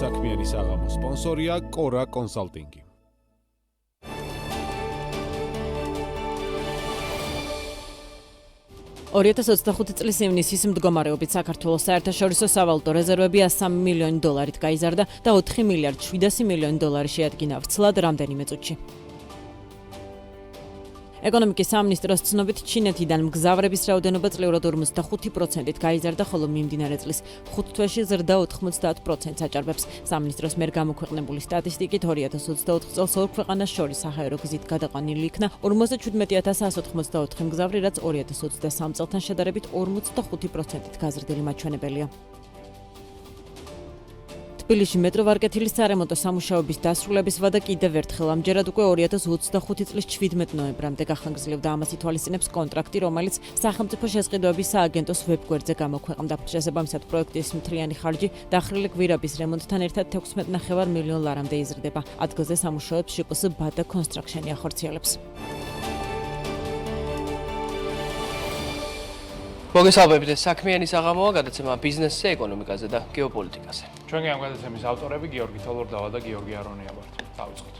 საქმიანი საღამოს სპონსორია კორა კონსალტინგი. $2025 წლის ივნისის მდგომარეობით საქართველოს საერთაშორისო სავალუტო რეზერვები $103 მილიონი გაიზარდა და $4 მილიარდ 700 მილიონი შეადგინა ვრცლად რამდენიმე წუთში. ეკონომიკის სამინისტროს ცნობით ჩინეთიდან მგზავრების რაოდენობა წლიურად 45%-ით გაიზარდა, ხოლო მიმდინარე წლის 5 თვეში ზრდა 90%-ს აჭარბებს. სამინისტროს მიერ გამოქვეყნებული სტატისტიკით 2024 წელს ორ ქვეყანას შორის საჰაერო გზით გადაყვანილი იქნა 57184 მგზავრი, რაც 2023 წელთან შედარებით 45%-ით გაზრდილი მაჩვენებელია. თბილისში მეტროვარკეთილის სარემონტო სამუშაოების დასრულების ვადა კიდევ ერთხელ ამჯერად უკვე 2025 წლის 17 ნოემბრამდე გახანგრძლივდა. ამას ითვალისწინებს კონტრაქტი, რომელიც სახელმწიფო შესყიდვების სააგენტოს ვებგვერდზე გამოქვეყნდა. შესაბამისად, პროექტის მთლიანი ხარჯი დახრილი გვირაბის რემონტთან ერთად 16,5 მილიონ ლარამდე იზრდება. ადგილზე სამუშაოებს ჟპს ბადა კონსტრაქშენი ახორციელებს. მოგესალმებით, საქმიანი საღამოა, გადაცემა ბიზნესზე, ეკონომიკაზე და გეოპოლიტიკაზე. ჩვენი ამ გადაცემის ავტორები გიორგი თოლორდავა და გიორგი არონია ვართ. დავიწყოთ.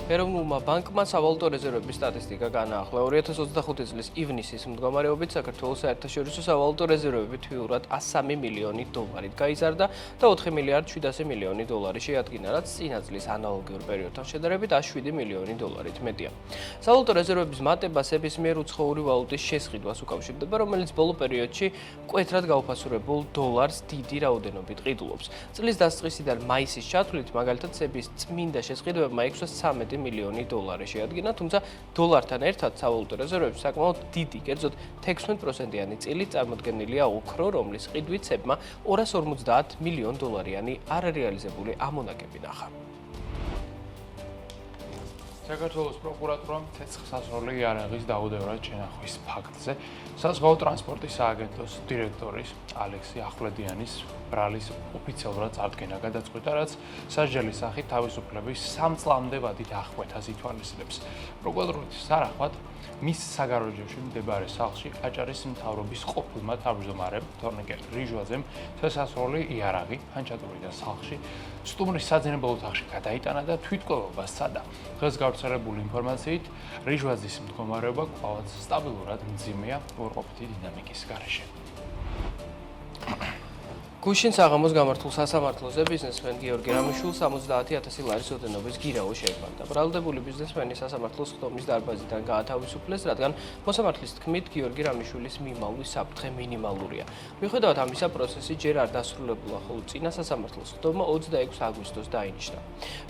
ეროვნულმა ბანკმა სავალუტო რეზერვების სტატისტიკა განაახლა. 2025 წლის ივნისის მდგომარეობით საქართველოს საერთაშორისო სავალუტო რეზერვები თვიურად $103 მილიონი გაიზარდა და $4 მილიარდ 700 მილიონი შეადგინა, რაც წინა წლის ანალოგიურ პერიოდთან შედარებით $7 მილიონით მეტია. სავალუტო რეზერვების მატებას ნებისმიერ უცხოური ვალუტის შესყიდვას უკავშირდება, რომელიც ბოლო პერიოდში მკვეთრად გაუფასურებულ დოლარს დიდი რაოდენობით ყიდულობს. წლის დასაწყისიდან მაისის ჩათვლით, მაგალითად, სების წმინდა შესყიდვებმა 613 მილიონი შეადგინა, თუმცა დოლართან ერთად სავალუტო რეზერვები საკმაოდ დიდი, კერძოდ 16%-იანი წილით წარმოდგენილია ოქრო, რომლის ყიდვით სებმა $250 მილიონ არარეალიზებული ამონაკები ნახა. საქართველოს პროკურატურამ ცეცხლსასროლი იარაღის დაუდევრად შენახვის ფაქტზე საზღვაო ტრანსპორტის სააგენტოს დირექტორის ალექსი ახვლედიანის ბრალის ოფიციალურად წარდგენა გადაწყვეტა, რაც სასჯელის სახით თავისუფლების 3 წლამდე ვადით აღკვეთას ითვალისწინებს. პროკურატურის თანახმად მის საგარეჯოში მდებარე სახლში აჭარის მთავრობის ყოფილმა თავმჯდომარემ თორნიკე რიჟვაძემ ცეცხლსასროლი იარაღი ფანჩატურიდან სახლში სტუმრის საძინებელ ოთახში გადაიტანა და თვითკვლევას სცადა. დღეს გავრცელებული ინფორმაციით რიჟვაძის მდგომარეობა კვლავაც სტაბილურად მძიმეა უარყოფითი დინამიკის გარეშე. გუშინ საღამოს გამართულ სასამართლოზე ბიზნესმენ გიორგი რამიშვილს 70,000 ლარის ოდენობის გირაო შეეკვანდა. ბრალდებული ბიზნესმენი სასამართლოს ხდომის დარბაზიდან გაათავისუფლეს, რადგან მოსამართლის თქმით გიორგი რამიშვილის მიმავლის საფრთხე მინიმალურია. მიუხედავად ამისა, პროცესი ჯერ არ დასრულებულა, ხოლო წინა სასამართლოს ხდომა 26 აგვისტოს დაინიშნა.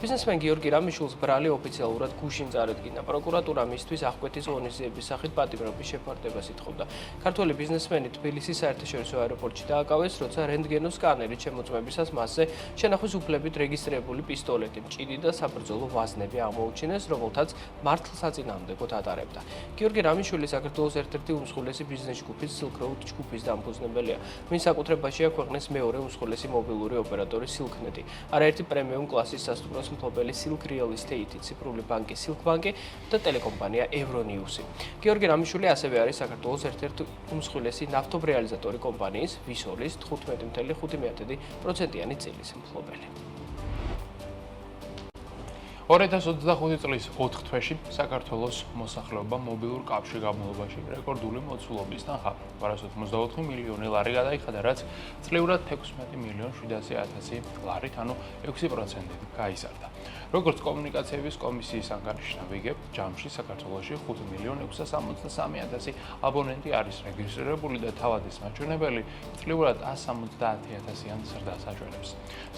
ბიზნესმენ გიორგი რამიშვილს ბრალი ოფიციალურად გუშინ წარედგინა. პროკურატურა მისთვის აღკვეთის ღონისძიების სახით პატიმრობის შეფარდებას ითხოვდა. ქართველი ბიზნესმენი თბილისის საერთაშორისო აეროპორტში დააკავეს, როცა რენტგენოს სკანერით შემოწმებისას მასზე შენახვის უფლებით რეგისტრირებული პისტოლეტი, მჭიდი და საბრძოლო ვაზნები აღმოუჩინეს, რომელთაც მართლსაწინააღმდეგოდ ატარებდა. გიორგი რამიშვილი საქართველოს ერთ-ერთი უმსხვილესი ბიზნეს ჯგუფის Silk Road ჯგუფის დამფუძნებელია. მის საკუთრებაშია ქვეყნის მეორე უმსხვილესი მობილური ოპერატორი Silknet, არაერთი პრემიუმ კლასის სასტუმროს მფლობელი Silk Real Estate, ციფრული ბანკი Silk Bank და ტელეკომპანია Euronews. გიორგი რამიშვილი ასევე არის საქართველოს ერთ-ერთი უმსხვილესი ნავთობრეალიზატორი კომპანიის Visolis 15.5%-იანი წილის მფლობელი. 2025 წლის 4 თვეში საქართველოს მოსახლეობა მობილურ კავშირ გამოლობაში რეკორდული მოცულობის ნახავდა. 284 მილიონი ლარი გადაიხადა, რაც წლიურად 16 მილიონ 700,000 ლარით, ანუ 6%-ით გაიზარდა. როგორც კომუნიკაციების კომისიის ანგარიშს ვიგებ, ჯამში საქართველოში 5 მილიონ 663,000 აბონენტი არის რეგისტრირებული და თავადის მაჩვენებელი წლიურად 170,000-იან ზრდას აჩვენებს.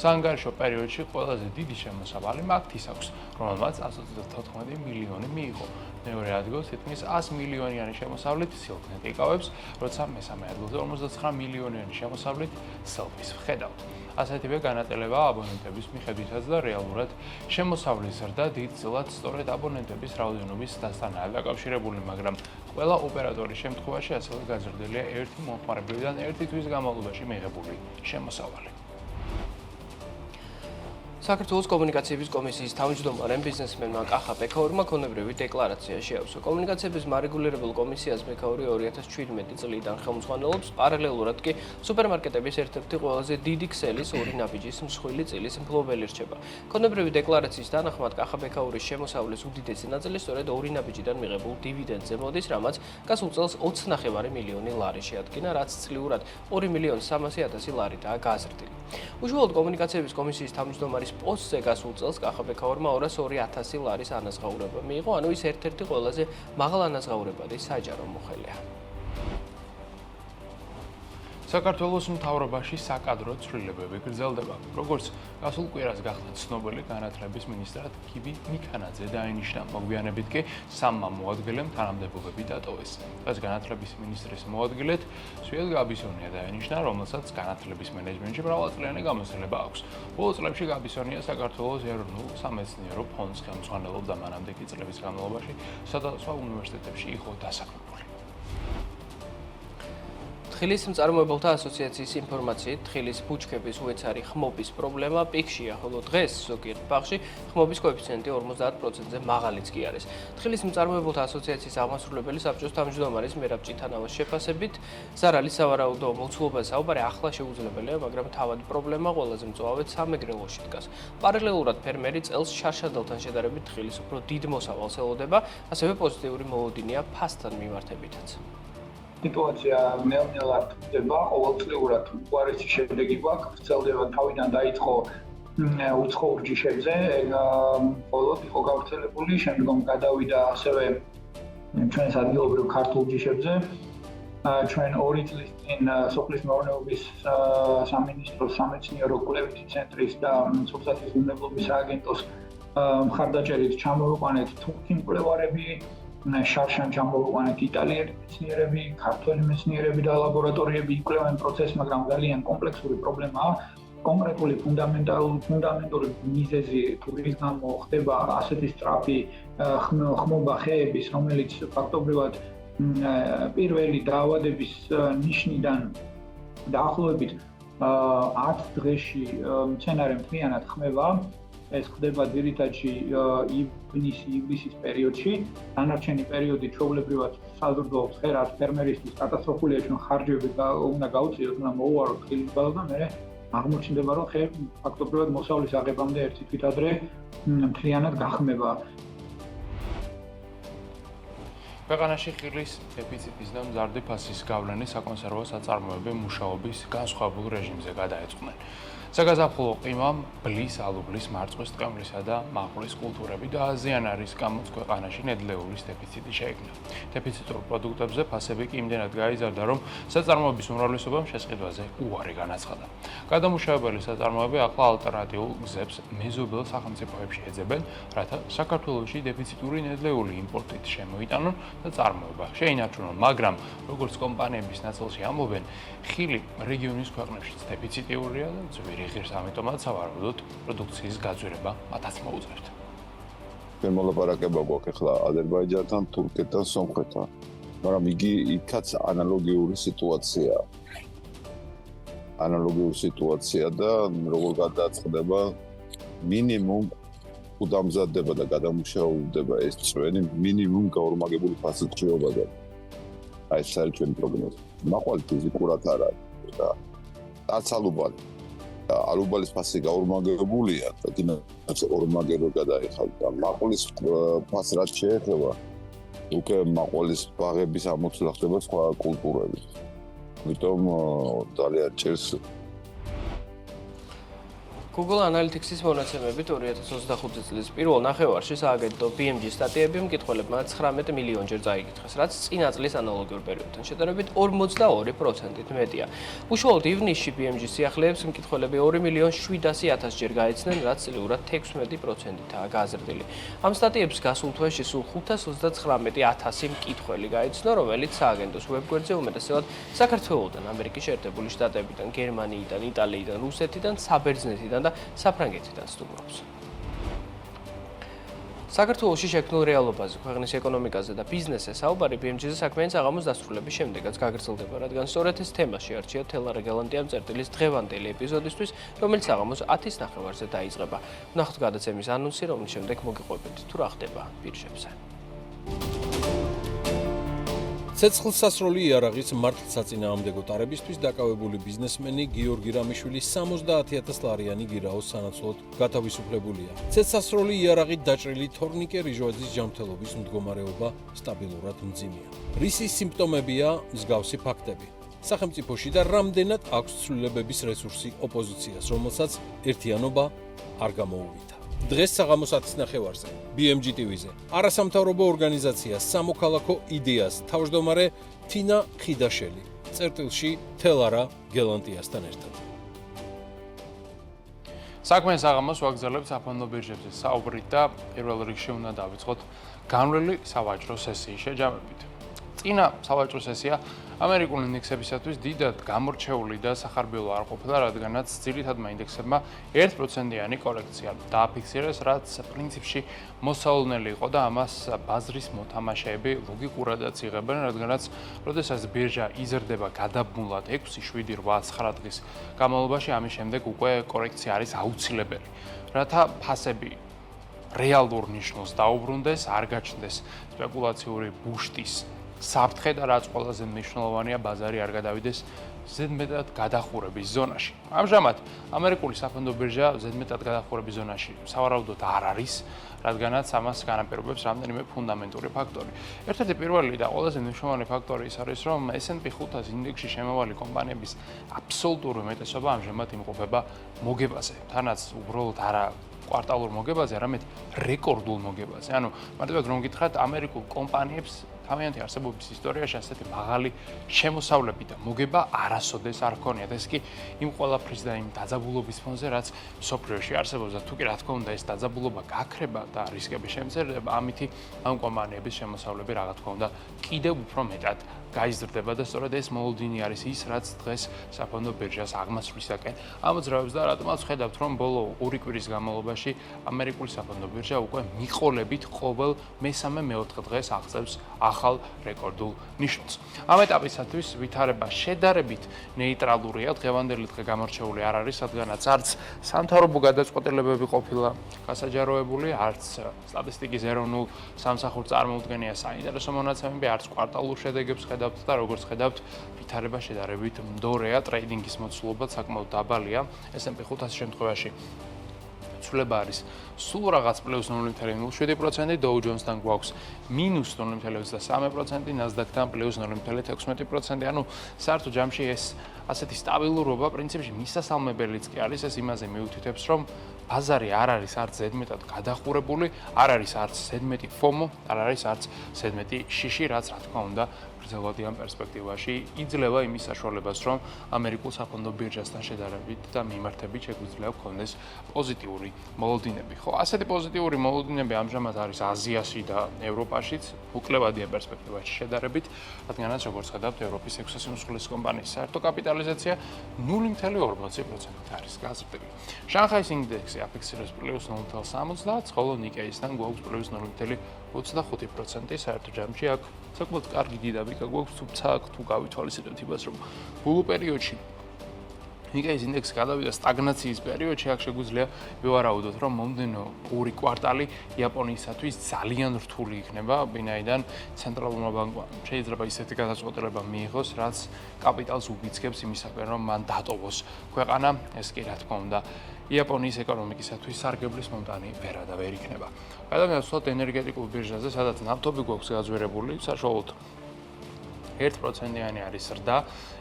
საანგარიშო პერიოდში ყველაზე დიდი შემოსავალი მაგთის აქვს. რომელმაც 134 მილიონი მიიღო. მეორე ადგილს თითქმის 100 მილიონიანი შემოსავლით სილქნეტ იკავებს, როცა მესამე ადგილზე 59 მილიონიანი შემოსავლით სელფის ვხედავთ. ასეთივე განაწილება აბონენტების მიხედვითაც და რეალურად შემოსავლის ზრდა დიდწილად სწორედ აბონენტების რაოდენობის დასტანაა დაკავშირებული, მაგრამ ყველა ოპერატორის შემთხვევაში ასევე გაზრდილია ერთი მომხმარებლიდან ერთი თვის განმავლობაში მიღებული შემოსავალი. საქართველოს კომუნიკაციების კომისიის თავმჯდომარემ ბიზნესმენმა კახა ბექაურმა ქონებრივი დეკლარაცია შეავსო. კომუნიკაციების მარეგულირებულ კომისიას ბექაური 2017 წლიდან ხელმძღვანელობს, პარალელურად კი სუპერმარკეტების ერთ-ერთი ყველაზე დიდი ქსელის ორი ნაბიჯის მსხვილი წილის მფლობელი რჩება. ქონებრივი დეკლარაციის თანახმად კახა ბექაურის შემოსავლის უდიდესი ნაწილი სწორედ ორი ნაბიჯიდან მიღებულ დივიდენდზე მოდის, რამაც გასულ წელს 20.5 მილიონი ლარი შეადგინა, რაც წლიურად 2.300.000 ლარითაა გაზრდილი. უშუალოდ კომუნიკაციების კომისიის თავმჯდომარის პოსტზე გასულ წელს კახა ბექაურმა 202.100 ლარის ანაზღაურება მიიღო, ანუ ის ერთ-ერთი ყველაზე მაღალ ანაზღაურებადი საჯარო მოხელეა. საქართველოს მთავრობაში საკადრო ცვლილებები გრძელდება. როგორც გასულ კვირას გახდა ცნობილი, განათლების მინისტრად კიბი მიქანაძე დაინიშნა. მოგვიანებით კი სამმა მოადგილემ თანამდებობები დატოვეს. დღეს განათლების მინისტრის მოადგილედ სვიად გაბისონია დაინიშნა, რომელსაც განათლების მენეჯმენტში მრავალწლიანი გამოცდილება აქვს. ბოლო წლებში გაბისონია საქართველოს ეროვნულ სამეცნიერო ფონდს ხელმძღვანელობდა, მანამდე კი წლების განმავლობაში სხვადასხვა უნივერსიტეტებში იყო დასაქმებული. თხილის მწარმოებელთა ასოციაციის ინფორმაციით, თხილის ბუჩქების უეცარი ხმობის პრობლემა პიკშია, ხოლო დღეს ზოგიერთ ბაღში ხმობის კოეფიციენტი 50%-ზე მაღალიც კი არის. თხილის მწარმოებელთა ასოციაციის აღმასრულებელი საბჭოს თავმჯდომარის მერაბ ჭითანავას შეფასებით, ზარალის სავარაუდო მოცულობა საუბარი ახლა შეუძლებელია, მაგრამ თავად პრობლემა ყველაზე მწვავედ სამეგრელოში დგას. პარალელურად ფერმერი წელს შარშანდელთან შედარებით თხილის უფრო დიდ მოსავალს ელოდება, ასევე პოზიტიური მოლოდინია ფასთან მიმართებითაც. სიტუაცია ნელ-ნელა ხდება, ყოველწლიურად უარესი შედეგი გვაქვს, ვრცელდება თავიდან დაიწყო უცხო ურჯიშებზე, მხოლოდ იყო გავრცელებული, შემდგომ გადავიდა ასევე ჩვენს ადგილობრივ ქართულ ჯიშებზე. ჩვენ 2 წლის წინ სოფლის მეურნეობის სამინისტროს სამეცნიერო კვლევითი ცენტრის და სოფსაბჭოს უნებლობის სააგენტოს მხარდაჭერით ჩამოვიყვანეთ თურქი მკვლევარები, შარშან ჩამოვიყვანეთ იტალიელი მეცნიერები, ქართველი მეცნიერები და ლაბორატორიები იკვლევენ პროცესს, მაგრამ ძალიან კომპლექსური პრობლემაა. კონკრეტული ფუნდამენტური მიზეზი თუ რის გამო ხდება ასეთი სწრაფი ხმობა ხეების, რომელიც ფაქტობრივად პირველი დაავადების ნიშნიდან დაახლოებით 10 დღეში მცენარე მთლიანად ხმება. ეს ხდება ძირითადში ივნისის პერიოდში. დანარჩენი პერიოდი ჩვეულებრივად საზრდოობს ხერას ფერმერისთვის კატასტროფულია, ჩვენ ხარჯები უნდა გაუწიოთ, უნდა მოუაროთ თხილის ბალს და მე აღმოჩნდება, რომ ხე ფაქტობრივად მოსავლის აღებამდე ერთი თვით ადრე მთლიანად გახმება. ქვეყანაში ხილის დეფიციტის და მზარდი ფასის გავლენის საკონსერვო საწარმოები მუშაობის განსხვავებულ რეჟიმზე გადაეწყნენ. საგაზაფხულო ყიმამ ბლის, ალუბლის, მარწყვის, ტყემლისა და მაყურის კულტურები და აზიანარის გამოც ქვეყანაში ნედლეულის დეფიციტი შეიქმნა. დეფიციტურ პროდუქტებზე ფასები კი იმდენად გაიზარდა, რომ საწარმოების უმრავლესობამ შესყიდვაზე უარი განაცხადა. გადამუშავებელი საწარმოები ახლა ალტერნატიულ გზებს მეზობელ სახელმწიფოებში ეძებენ, რათა საქართველოში დეფიციტური ნედლეული იმპორტით შემოიტანონ და წარმოება შეინარჩუნონ, მაგრამ როგორც კომპანიების ნაწილში ამბობენ, ხილი რეგიონის ქვეყნებშიც დეფიციტიურია და ძვირი ღირს, ამიტომაც სავარაუდოდ პროდუქციის გაძვირება მათაც მოუწევთ. მოლაპარაკება გვაქვს ახლა აზერბაიჯანთან, თურქეთთან, სომხეთთან, მაგრამ იგი იქაც ანალოგიური სიტუაციაა. ანალოგიური სიტუაცია და როგორ გადაწყდება მინიმუმ უდამზადდება და გადამუშავდება ეს წვენი მინიმუმ გაორმაგებული ფასეჭრიობაზე. აი ეს არის ჩვენი პროგნოზი. მაყვალ ფიზიკურად არ არის და აცალუბალი. ალუბალის ფასი გაორმაგებულია და კიდევ ორმაგერო გადაიხადა და მაყვალის ფასს რაც შეეხება უკვე მაყვალის ბაღების ამოცვლა ხდება სხვა კულტურების. ამიტომ ძალიან ჭირს Google Analytics-ის მონაცემებით 2025 წლის პირველ ნახევარში სააგენტო BMG სტატიები მკითხველებმა 19 მილიონჯერ წაიკითხეს, რაც წინა წლის ანალოგიურ პერიოდთან შედარებით 42%-ით მეტია. უშუალოდ ივნისში BMG-ის სიახლეებს მკითხველები 2.700.000 ჯერ გაეცნენ, რაც წლიურად 16%-ითაა გაზრდილი. ამ სტატიებს გასულ თვეში სულ 539.000 მკითხველი გაეცნო, რომელიც სააგენტოს ვებგვერდზე უმეტესად საქართველოდან, ამერიკის შეერთებული შტატებიდან, გერმანიიდან, იტალიიდან, რუსეთიდან, საბერძნეთიდან და საფრანგეთიდან სტუმრობს. საქართველოში შექმნილ რეალობაზე, ქვეყნის ეკონომიკაზე და ბიზნესზე საუბარი BMG-ზე საქმიანი საღამოს დასრულების შემდეგაც გაგრძელდება, რადგან სწორედ ეს თემა შეარჩია თელარა გელანტიამ წერტილის დღევანდელი ეპიზოდისთვის, რომელიც საღამოს 10-ის ნახევარზე დაიწყება. ვნახოთ გადაცემის ანონსი, რომლის შემდეგ მოგიყვებით თუ რა ხდება ბირჟებზე. ცეცხლსასროლი იარაღის მართლსაწინააღმდეგო ტარებისთვის დაკავებული ბიზნესმენი გიორგი რამიშვილი 70.000 ლარიანი გირაოს სანაცვლოდ გათავისუფლებულია. ცეცხლსასროლი იარაღით დაჭრილი თორნიკე რიჟვაძის ჯანმრთელობის მდგომარეობა სტაბილურად მძიმეა. რისის სიმპტომებია მსგავსი ფაქტები. სახელმწიფოში და რამდენად აქვს ცვლილებების რესურსი ოპოზიციას, რომელსაც ერთიანობა არ გამოუვიდა. დღეს საღამოს 10-ის ნახევარზე BMG TV-ზე არასამთავრობო ორგანიზაცია სამოქალაქო იდეას თავმჯდომარე თინა ხიდაშელი წერტილში თელარა გელანტიასთან ერთად. საქმიან საღამოს ვაგრძელებთ საფონდო ბირჟებზე საუბრით და პირველ რიგში უნდა დავიწყოთ განვლილი სავაჭრო სესიის შეჯამებით. წინა სავაჭრო სესია ამერიკული ინდექსებისათვის დიდად გამორჩეული და სახარბიელო არ ყოფილა, რადგანაც ძირითადმა ინდექსებმა 1%-იანი კორექცია დააფიქსირეს, რაც პრინციპში მოსალოდნელი იყო და ამას ბაზრის მოთამაშეები ლოგიკურადაც იღებენ, რადგანაც როდესაც ბირჟა იზრდება გადაბმულად 6, 7, 8, 9 დღის განმავლობაში, ამის შემდეგ უკვე კორექცია არის აუცილებელი, რათა ფასები რეალურ ნიშნულს დაუბრუნდეს, არ გაჩნდეს სპეკულაციური ბუშტის საფრთხე და რაც ყველაზე მნიშვნელოვანია, ბაზარი არ გადავიდეს ზედმეტად გადახურების ზონაში. ამჟამად ამერიკული საფონდო ბირჟა ზედმეტად გადახურების ზონაში სავარაუდოდ არ არის, რადგანაც ამას განაპირობებს რამდენიმე ფუნდამენტური ფაქტორი. ერთ-ერთი პირველი და ყველაზე მნიშვნელოვანი ფაქტორი ის არის, რომ S&P 500 ინდექსში შემავალი კომპანიების აბსოლუტური უმეტესობა ამჟამად იმყოფება მოგებაზე. თანაც უბრალოდ არა კვარტალურ მოგებაზე, არამედ რეკორდულ მოგებაზე. ანუ მარტივად რომ გითხრათ, ამერიკულ კომპანიებს თავიანთი არსებობის ისტორიაში ასეთი მაღალი შემოსავლები და მოგება არასოდეს არ ჰქონიათ. ეს კი იმ ყველაფრის და იმ დაძაბულობის ფონზე, რაც მსოფლიოში არსებობს და თუ კი რა თქმა უნდა ეს დაძაბულობა გაქრება და რისკები შემცირდება, ამითი ამ კომპანიების შემოსავლები რა თქმა უნდა კიდევ უფრო მეტად გაიზრდება და სწორედ ეს მოლოდინი არის ის, რაც დღეს საფონდო ბირჟას აღმასვლისაკენ ამოძრავებს და რატომაც ხედავთ, რომ ბოლო 2 კვირის განმავლობაში ამერიკული საფონდო ბირჟა უკვე მიყოლებით ყოველ მესამე-მეოთხე დღეს აღწევს ახალ რეკორდულ ნიშნულს. ამ ეტაპისათვის ვითარება შედარებით ნეიტრალურია, დღევანდელი დღე გამორჩეული არ არის, რადგანაც არც სამთავრობო გადაწყვეტილებები ყოფილა გასაჯაროებული, არც სტატისტიკის ეროვნულ სამსახურს წარმოუდგენია საინტერესო მონაცემები, არც კვარტალურ შედეგებს ხედავთ და როგორც ხედავთ, ვითარება შედარებით მდორეა, ტრეიდინგის მოცულობა საკმაოდ დაბალია, S&P 500 შემთხვევაში ცვლილება არის სულ რაღაც +0.07%, Dow Jones-თან გვაქვს -0.23%, Nasdaq-თან +0.16%, ანუ საერთო ჯამში ეს ასეთი სტაბილურობა პრინციპში მისასალმებელიც კი არის, ეს იმაზე მიუთითებს, რომ ბაზარი არ არის არც ზედმეტად გადახურებული, არ არის არც ზედმეტი FOMO, არ არის არც ზედმეტი შიში, რაც რა თქმა უნდა გრძელვადიან პერსპექტივაში იძლევა იმის საშუალებას, რომ ამერიკულ საფონდო ბირჟასთან შედარებით და მიმართებით შეგვიძლია გქონდეს პოზიტიური მოლოდინები. ხო, ასეთი პოზიტიური მოლოდინები ამჟამად არის აზიაში და ევროპაშიც, უკლევადია პერსპექტივაში შედარებით, რადგანაც როგორც ხედავთ, ევროპის 600 უმსხვილესი კომპანიის საერთო კაპიტალიზაცია 0.40%-ით არის გაზრდილი. შანხაის ინდექსი აფიქსირებს +0.70, ხოლო ნიკეისთან გვაქვს +0.25%, საერთო ჯამში აქ საკმაოდ კარგი დინამიკა გვაქვს, თუმცა აქ თუ გავითვალისწინებთ იმას, რომ ბოლო პერიოდში ნიკეის ინდექსი გადავიდა სტაგნაციის პერიოდში, აქ შეგვიძლია ვივარაუდოთ, რომ მომდენო 2 კვარტალი იაპონიისათვის ძალიან რთული იქნება, ვინაიდან ცენტრალურმა ბანკმა შეიძლება ისეთი გადაწყვეტილება მიიღოს, რაც კაპიტალს უბიძგებს იმისაკენ, რომ მან დატოვოს ქვეყანა, ეს კი რა თქმა უნდა იაპონიის ეკონომიკისათვის სარგებლის მომტანი ვერადა ვერ იქნება. გადავიდეთ სულ ენერგეტიკულ ბირჟაზე, სადაც ნავთობი გვაქვს გაძვირებული, საშუალოდ 1%-იანი არის ზრდა,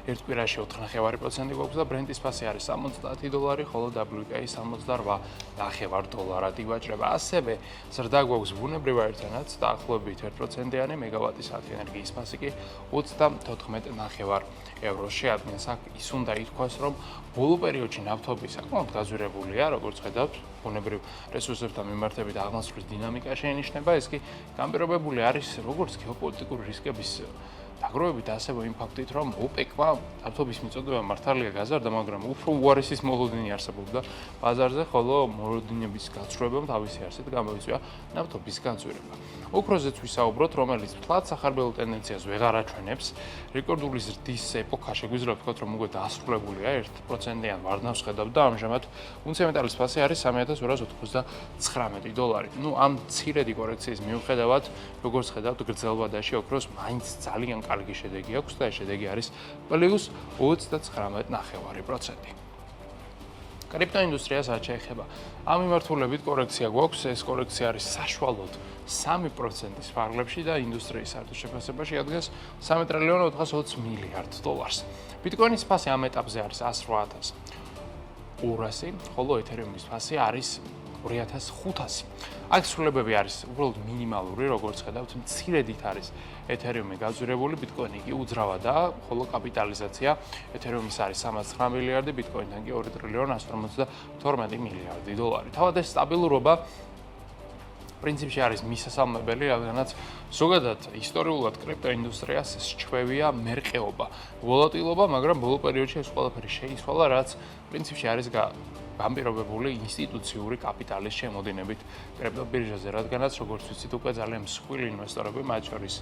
ერთ კვირაში 4.5% გვაქვს და ბრენტის ფასი არის $70, ხოლო WTI $69.5 ივაჭრება. ასევე ზრდა გვაქვს ბუნებრივ აირთანაც დაახლოებით 1%-იანი, მეგავატ-საათი ენერგიის ფასი კი 34.5 ევროს შეადგენს. აქ ის უნდა ითქვას, რომ ბოლო პერიოდში ნავთობის საკმაოდ გაზვირებულია, როგორც ხედავთ, ბუნებრივ რესურსებთან მიმართებით აღმასრულის დინამიკა შეინიშნება, ეს კი განპირობებული არის როგორც გეოპოლიტიკური რისკების დაგროვებით, ასევე იმ ფაქტით, რომ ოპეკმა ნავთობის მიწოდება მართალია გაზარდა, მაგრამ უფრო უარესის მოლოდინი არსებობდა ბაზარზე, ხოლო მოლოდინების გაცვლებამ თავისი არსით გამოიწვია ნავთობის განძვირება. ოქროზეც ვისაუბროთ, რომელიც თლად სახარბელო ტენდენციას ვეღარ აჩვენებს. რეკორდული ზრდის ეპოქა შეგვიძლია ვთქვათ, რომ უკვე დასრულებულია 1%-იან ვარდნავს ხედავთ და ამჟამად უნცია მეტალის ფასი არის $3,299. ამ მცირედი კორექციის მიუხედავად, როგორც ხედავთ, გრძელვადაში ოქროს მაინც ძალიან კარგი შედეგი აქვს და ეს შედეგი არის +29.5%. კრიპტოინდუსტრიას რაც შეეხება, ამ მიმართულებით კორექცია გვაქვს, ეს კორექცია არის საშუალოდ 3%-ის ფარგლებში და ინდუსტრიის საერთო შეფასებაში ადგენს $3.420 მილიარდ. ბიტკოინის ფასი ამ ეტაპზე არის 108,200, ხოლო ეთერიუმის ფასი არის 2500. აქ ცვლილებები არის უბრალოდ მინიმალური, როგორც ხედავთ, მცირედით არის ეთერიუმი გაზვირებული, ბიტკოინი კი უძრავადაა, ხოლო კაპიტალიზაცია ეთერიუმის არის 309 მილიარდი, ბიტკოინთან კი $2.152 მილიარდი. თავად ეს სტაბილურობა პრინციპში არის მისასალმებელი, რადგანაც ზოგადად ისტორიულად კრიპტოინდუსტრიას სჩვევია მერყეობა, ვოლატილობა, მაგრამ ბოლო პერიოდში ეს ყველაფერი შეიცვალა, რაც პრინციპში არის განპირობებული ინსტიტუციური კაპიტალის შემოდინებით კრიპტობირჟაზე, რადგანაც როგორც ვიცით, უკვე ძალიან მსხვილი ინვესტორები, მათ შორის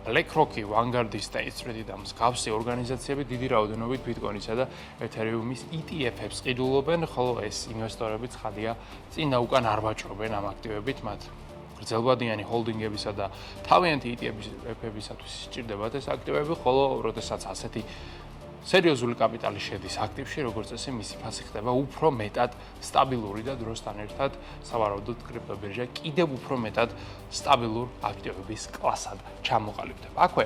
BlackRock, Vanguard, State Street და მსგავსი ორგანიზაციები დიდი რაოდენობით ბიტკოინისა და ეთერიუმის ETF-ებს ყიდულობენ, ხოლო ეს ინვესტორები ცხადია წინა უკან არ ვაჭრობენ ამ აქტივებით, მათ გრძელვადიანი ჰოლდინგებისა და თავიანთი ETF-ებისათვის სჭირდებათ ეს აქტივები, ხოლო როდესაც ასეთი სერიოზული კაპიტალი შედის აქტივში, როგორც წესი, მისი ფასი ხდება უფრო მეტად სტაბილური და დროსთან ერთად სავარაუდოდ კრიპტობირჟა კიდევ უფრო მეტად სტაბილურ აქტივების კლასად ჩამოყალიბდება. აქვე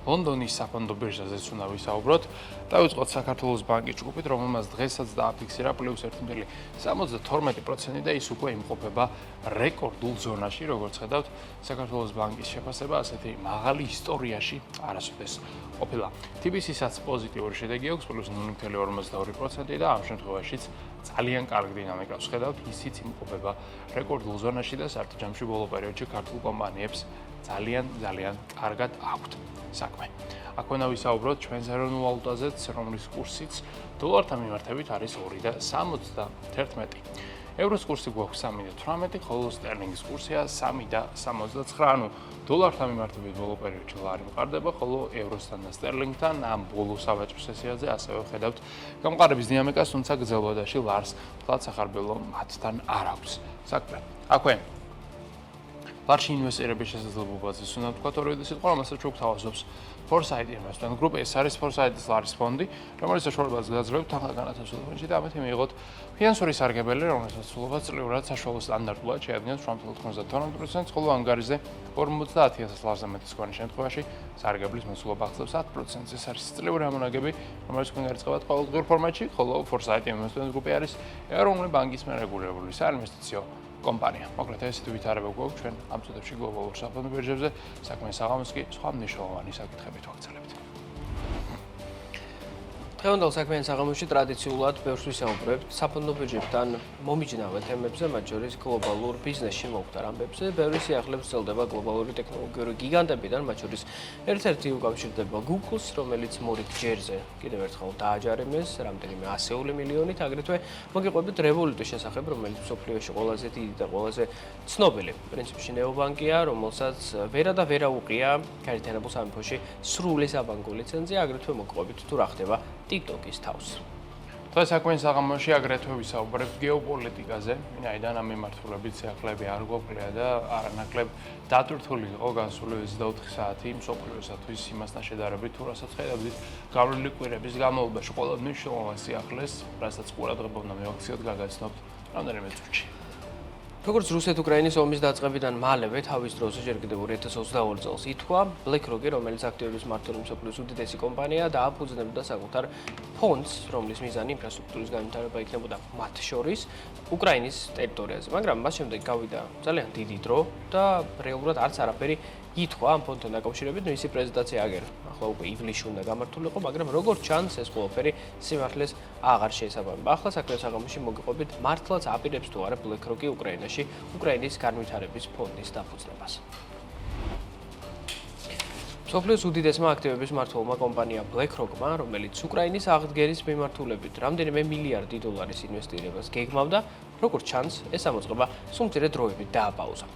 ლონდონის საფონდო ბირჟაზეც უნდა ვისაუბროთ. დავიწყოთ საქართველოს ბანკის ჯგუფით, რომელმაც დღესაც დააფიქსირა +1.72% და ის უკვე იმყოფება რეკორდულ ზონაში, როგორც ხედავთ, საქართველოს ბანკის შეფასება ასეთი მაღალი ისტორიაში არასოდეს ყოფილა. TBC-საც პოზიტიური შედეგი აქვს +0.42% და ამ შემთხვევაშიც ძალიან კარგი დინამიკას ხედავთ, ისიც იმყოფება რეკორდულ ზონაში და საერთო ჯამში ბოლო პერიოდში ქართულ კომპანიებს ძალიან კარგად აქვთ საქმე. აქ უნდა ვისაუბროთ ჩვენს ეროვნულ ვალუტაზეც, რომლის კურსიც დოლართან მიმართებით არის 2.71. ევროს კურსი გვაქვს 3.18, ხოლო სტერლინგის კურსია 3.69. ანუ დოლართან მიმართებით ბოლო პერიოდში ლარი მყარდება, ხოლო ევროსთან და სტერლინგთან ამ ბოლო სავაჭრო სესიაზე ასევე ხედავთ გამყარების დინამიკას, თუმცა გრძელვადაში ლარს თლად სახარბელო მათთან არ აქვს საქმე. აქვე ლარში ინვესტირების შესაძლებლობაზე უნდა ვთქვათ ორივე სიტყვა, რომელსაც შეგვთავაზობს Foresight Investment Group. ეს არის Foresight-ის ლარის ფონდი, რომელიც საშუალებას გაძლევს თანხაგანათებსებაში და ამით მიიღოთ ფინანსური სარგებელი, რომელსაც სულობად წლიურად საშუალო სტანდარტულად შეადგენს 8.90%, ხოლო ანგარიზე 50,000 ლარზე მეტი სქონის შემთხვევაში სარგებლის მოსულობა აღწევს 10%. ეს არის წლიური ამონაგები, რომელიც თქვენ გარიცხებათ ყოველდღიურ ფორმატში, ხოლო Foresight Investment Group არის ეროვნული ბანკის მერეგულირებული საინვესტიციო კომპანია. მოკლედ ესეთი ვითარება გვაქვს ჩვენ ამ წუთებში გლობალურ საფონდო ბირჟებზე, საქმე საღამოს კი სხვა მნიშვნელოვანი საკითხებით ვაგრძელებთ. დღევანდელ საქმიან საღამოში ტრადიციულად ბევრს ვისაუბრებთ საფონდო ბირჟებთან მომიჯნავე თემებზე, მათ შორის გლობალურ ბიზნესში მომხდარ ამბებზე. ბევრი სიახლეებს ვრცელდება გლობალური ტექნოლოგიური გიგანტებიდან, მათ შორის ერთ-ერთი უკავშირდება Google-ს, რომელიც მორიგ ჯერზე კიდევ ერთხელ დააჯარიმეს რამდენიმე 100 მილიონით, აგრეთვე მოგიყვებით Revolut-ის შესახებ, რომელიც მსოფლიოში ყველაზე დიდი და ყველაზე ცნობილი პრინციპში ნეობანკია, რომელსაც ვერა და ვერა უყია გაერთიანებულ სამეფოში სრული საბანკო ლიცენზია, აგრეთვე მოგიყვებით თუ რა ხდება TikTok-ის თავს. დღეს საქმიან საღამოში აგრეთვე ვისაუბრებთ გეოპოლიტიკაზე, ვინაიდან ამ მიმართულებით სიახლეები არ გვაქვს და არანაკლებ დატვირთული იყო განსული 24 საათი მსოფლიოსათვის იმასთან შედარებით, თუ რასაც ხედავთ გავლილი კვირების განმავლობაში ყველა მნიშვნელოვან სიახლეს, რასაც ყურადღება უნდა მივაქციოთ, გაგაცნობთ რამდენიმე წუთში. როგორც რუსეთ-უკრაინის ომის დაწყებიდან მალევე თავის დროზე ჯერ კიდევ 2022 წელს ითქვა, BlackRock-ი, რომელიც აქტივების მმართველი მსოფლიოს უდიდესი კომპანია, დააფუძნებდა საკუთარ ფონდს, რომლის მიზანი ინფრასტრუქტურის განვითარება იქნებოდა მათ შორის უკრაინის ტერიტორიაზე, მაგრამ მას შემდეგ გავიდა ძალიან დიდი დრო და რეალურად არც არაფერი ითქვა ამ ფონდთან დაკავშირებით, მისი პრეზენტაცია აგერ ახლა უკვე ივლისში უნდა გამართულიყო, მაგრამ როგორც ჩანს, ეს ყველაფერი სიმართლეს აღარ შეესაბამება. ახლა საქმე საღამოში მოგიყვებით, მართლაც აპირებს თუ არა BlackRock-ი უკრაინაში უკრაინის განვითარების ფონდის დაფუძნებას. მსოფლიოს უდიდესმა აქტივების მმართველმა კომპანია BlackRock-მა, რომელიც უკრაინის აღდგენის მიმართულებით რამდენიმე მილიარდი დოლარის ინვესტირებას გეგმავდა, როგორც ჩანს, ეს ამოწყება სულ მცირე დროებით დააპაუზა.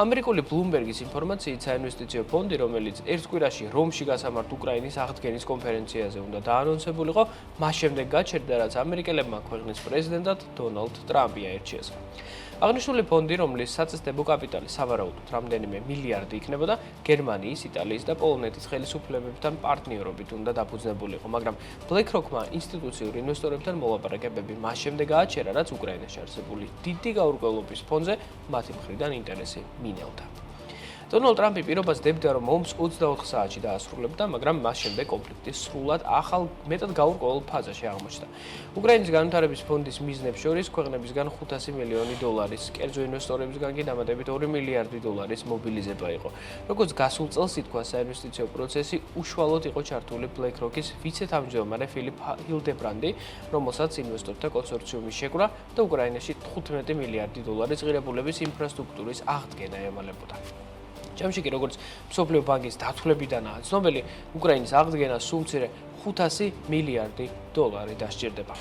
ამერიკული Bloomberg-ის ინფორმაციით, საინვესტიციო ფონდი, რომელიც ერთ კვირაში რომში გასამართ უკრაინის აღდგენის კონფერენციაზე უნდა დაანონსებულიყო, მას შემდეგ გაჩერდა, რაც ამერიკელებმა ქვეყნის პრეზიდენტად დონალდ ტრამპი აირჩიეს. აღნიშნული ფონდი, რომლის საწესდებო კაპიტალი სავარაუდოდ რამდენიმე მილიარდი იქნებოდა, გერმანიის, იტალიის და პოლონეთის ხელისუფლებებთან პარტნიორობით უნდა დაფუძნებულიყო, მაგრამ BlackRock-მა ინსტიტუციურ ინვესტორებთან მოლაპარაკებები მას შემდეგ გააჩერა, რაც უკრაინაში არსებული დიდი გაურკვევლობის ფონზე მათი მხრიდან ინტერესი მინელდა. დონალდ ტრამპი პირობას დებდა, რომ ომს 24 საათში დაასრულებდა, მაგრამ მას შემდეგ კონფლიქტი სრულად ახალ მეტად გაურკვეველ ფაზაში აღმოჩნდა. უკრაინის განვითარების ფონდის მიზნებს შორის ქვეყნებისგან 500 მილიონი დოლარის, კერძო ინვესტორებისგან კი დამატებით 2 მილიარდი დოლარის მობილიზება იყო. როგორც გასულ წელს ითქვა, საინვესტიციო პროცესი უშუალოდ იყო ჩართული BlackRock-ის ვიცე-თავმჯდომარე ფილიპ ჰილდებრანდი, რომელსაც ინვესტორთა კონსორციუმის შეკრა და უკრაინაში 15 მილიარდი დოლარის ღირებულების ინფრასტრუქტურის აღდგენა ემალებოდა. ჯამში კი როგორც მსოფლიო ბანკის დათვლებიდანაა ცნობილი, უკრაინის აღდგენა სულ მცირე 500 მილიარდი დოლარი დასჭირდება.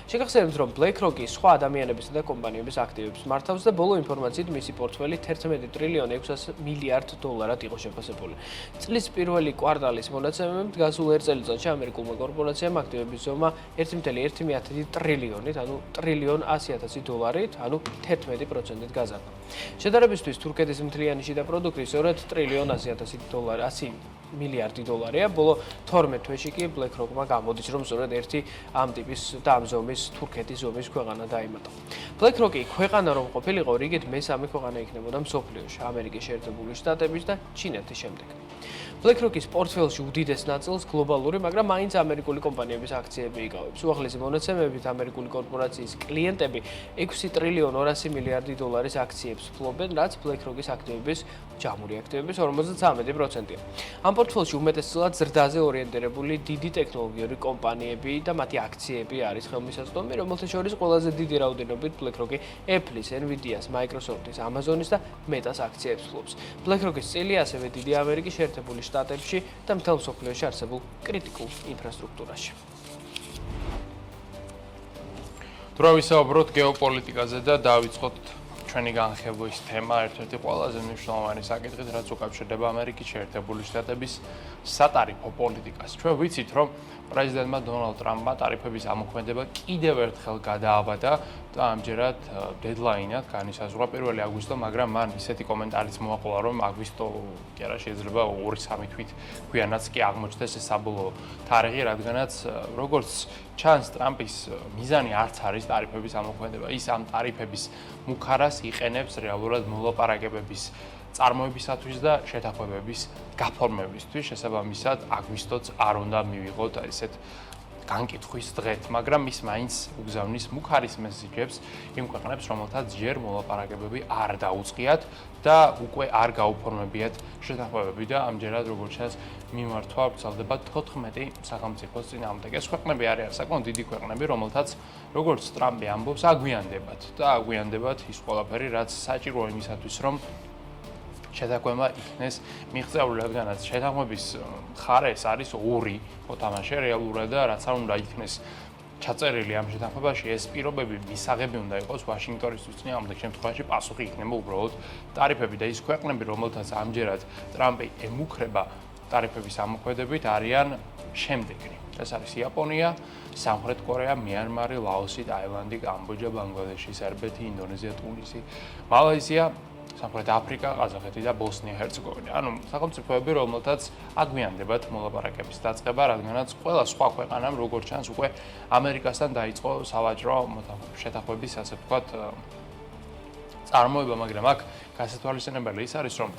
შეგახსენებთ, რომ BlackRock-ი სხვა ადამიანებისა და კომპანიების აქტივებს მართავს და ბოლო ინფორმაციით მისი პორტფელი 11 ტრილიონ 600 მილიარდ დოლარად იყო შეფასებული. წლის პირველი კვარტალის მონაცემებით გასულ ერთ წელიწადში ამერიკულმა კორპორაციამ აქტივების ზომა 1,1 ტრილიონით, ანუ ტრილიონ 100.000 დოლარით, ანუ 11%-ით გაზარდა. შედარებისთვის თურქეთის მთლიანი შიდა პროდუქტი სწორედ ტრილიონ 100 მილიარდი დოლარია. ბოლო 12 თვეში კი BlackRock-მა გამოდის, რომ სწორედ ერთი ამ ტიპის და ამ ზომის თურქეთის ზომის ქვეყანა დაიმატა. BlackRock-ი ქვეყანა რომ ყოფილიყო, რიგით მესამე ქვეყანა იქნებოდა მსოფლიოში, ამერიკის შეერთებული შტატების და ჩინეთის შემდეგ. BlackRock-ის პორტფელში უდიდეს ნაწილს გლობალური, მაგრამ მაინც ამერიკული კომპანიების აქციები იკავებს. უახლესი მონაცემებით ამერიკული კორპორაციის კლიენტები 6 ტრილიონ 200 მილიარდი დოლარის აქციებს ფლობენ, რაც BlackRock-ის აქტივების ჯამური აქტივების 53%-ია. ამ პორტფელში უმეტესწილად ზრდაზე ორიენტირებული დიდი ტექნოლოგიური კომპანიები და მათი აქციები არის ხელმისაწვდომი, რომელთა შორის ყველაზე დიდი რაოდენობით BlackRock-ი Apple-ის, Nvidia-ს, Microsoft-ის, Amazon-ის და Meta-ს აქციებს ფლობს. BlackRock-ის წილი ასევე დიდი ამერიკის შეერთებული შტატებში და მთელ მსოფლიოში არსებულ კრიტიკულ ინფრასტრუქტურაში. თუ რა ვისაუბროთ გეოპოლიტიკაზე და დავიწყოთ ჩვენი განხილვის თემა, ერთ-ერთი ყველაზე მნიშვნელოვანი საკითხით, რაც უკავშირდება ამერიკის შეერთებული შტატების სატარიფო პოლიტიკას. ჩვენ ვიცით, რომ პრეზიდენტმა დონალდ ტრამპმა ტარიფების ამოქმედება კიდევ ერთხელ გადააბადა და ამჯერად დედლაინად განისაზღვრა 1 აგვისტო, მაგრამ მან ისეთი კომენტარიც მოაყოლა, რომ აგვისტო კი არა შეიძლება 2-3 თვით გვიანაც კი აღმოჩნდეს ეს საბოლოო თარიღი, რადგანაც როგორც ჩანს ტრამპის მიზანი არც არის ტარიფების ამოქმედება. ის ამ ტარიფების მუქარას იყენებს რეალურად მოლაპარაკებების წარმოებისათვის და შეთანხმებების გაფორმებისთვის. შესაბამისად, აგვისტოც არ უნდა მივიღოთ ესეთ განკითხვის დღეთ, მაგრამ ის მაინც უგზავნის მუქარის მესიჯებს იმ ქვეყნებს, რომელთაც ჯერ მოლაპარაკებები არ დაუწყიათ და უკვე არ გაუფორმებიათ შეთანხმებები და ამჯერად როგორც ჩანს მიმართვა ვრცელდება 14 სახელმწიფოს წინააღმდეგ. ეს ქვეყნები არიან საკმაოდ დიდი ქვეყნები, რომელთაც როგორც ტრამპი ამბობს, აგვიანდებათ და აგვიანდებათ ის ყველაფერი, რაც საჭიროა იმისათვის, რომ შეთანხმება იქნეს მიღწეული, რადგანაც შეთანხმების მხარე ეს არის ორი მოთამაშე რეალურად და რაც არ უნდა იქნეს ჩაწერილი ამ შეთანხმებაში, ეს პირობები მისაღები უნდა იყოს ვაშინგტონისთვის წინააღმდეგ შემთხვევაში პასუხი იქნება უბრალოდ ტარიფები და ის ქვეყნები, რომელთაც ამჯერად ტრამპი ემუქრება ტარიფების ამოქმედებით, არიან შემდეგნი. ეს არის იაპონია, სამხრეთ კორეა, მიანმარი, ლაოსი, ტაილანდი, კამბოჯა, ბანგლადეში, სერბეთი, ინდონეზია, ტუნისი, მალაიზია, სამხრეთ აფრიკა, ყაზახეთი და ბოსნია-ჰერცეგოვინა. ანუ სახელმწიფოები, რომელთაც აგვიანდებათ მოლაპარაკების დაწყება, რადგანაც ყველა სხვა ქვეყანამ, როგორც ჩანს, უკვე ამერიკასთან დაიწყო სავაჭრო შეთანხმების, ასე ვთქვათ, წარმოება, მაგრამ აქ გასათვალისწინებელი ის არის, რომ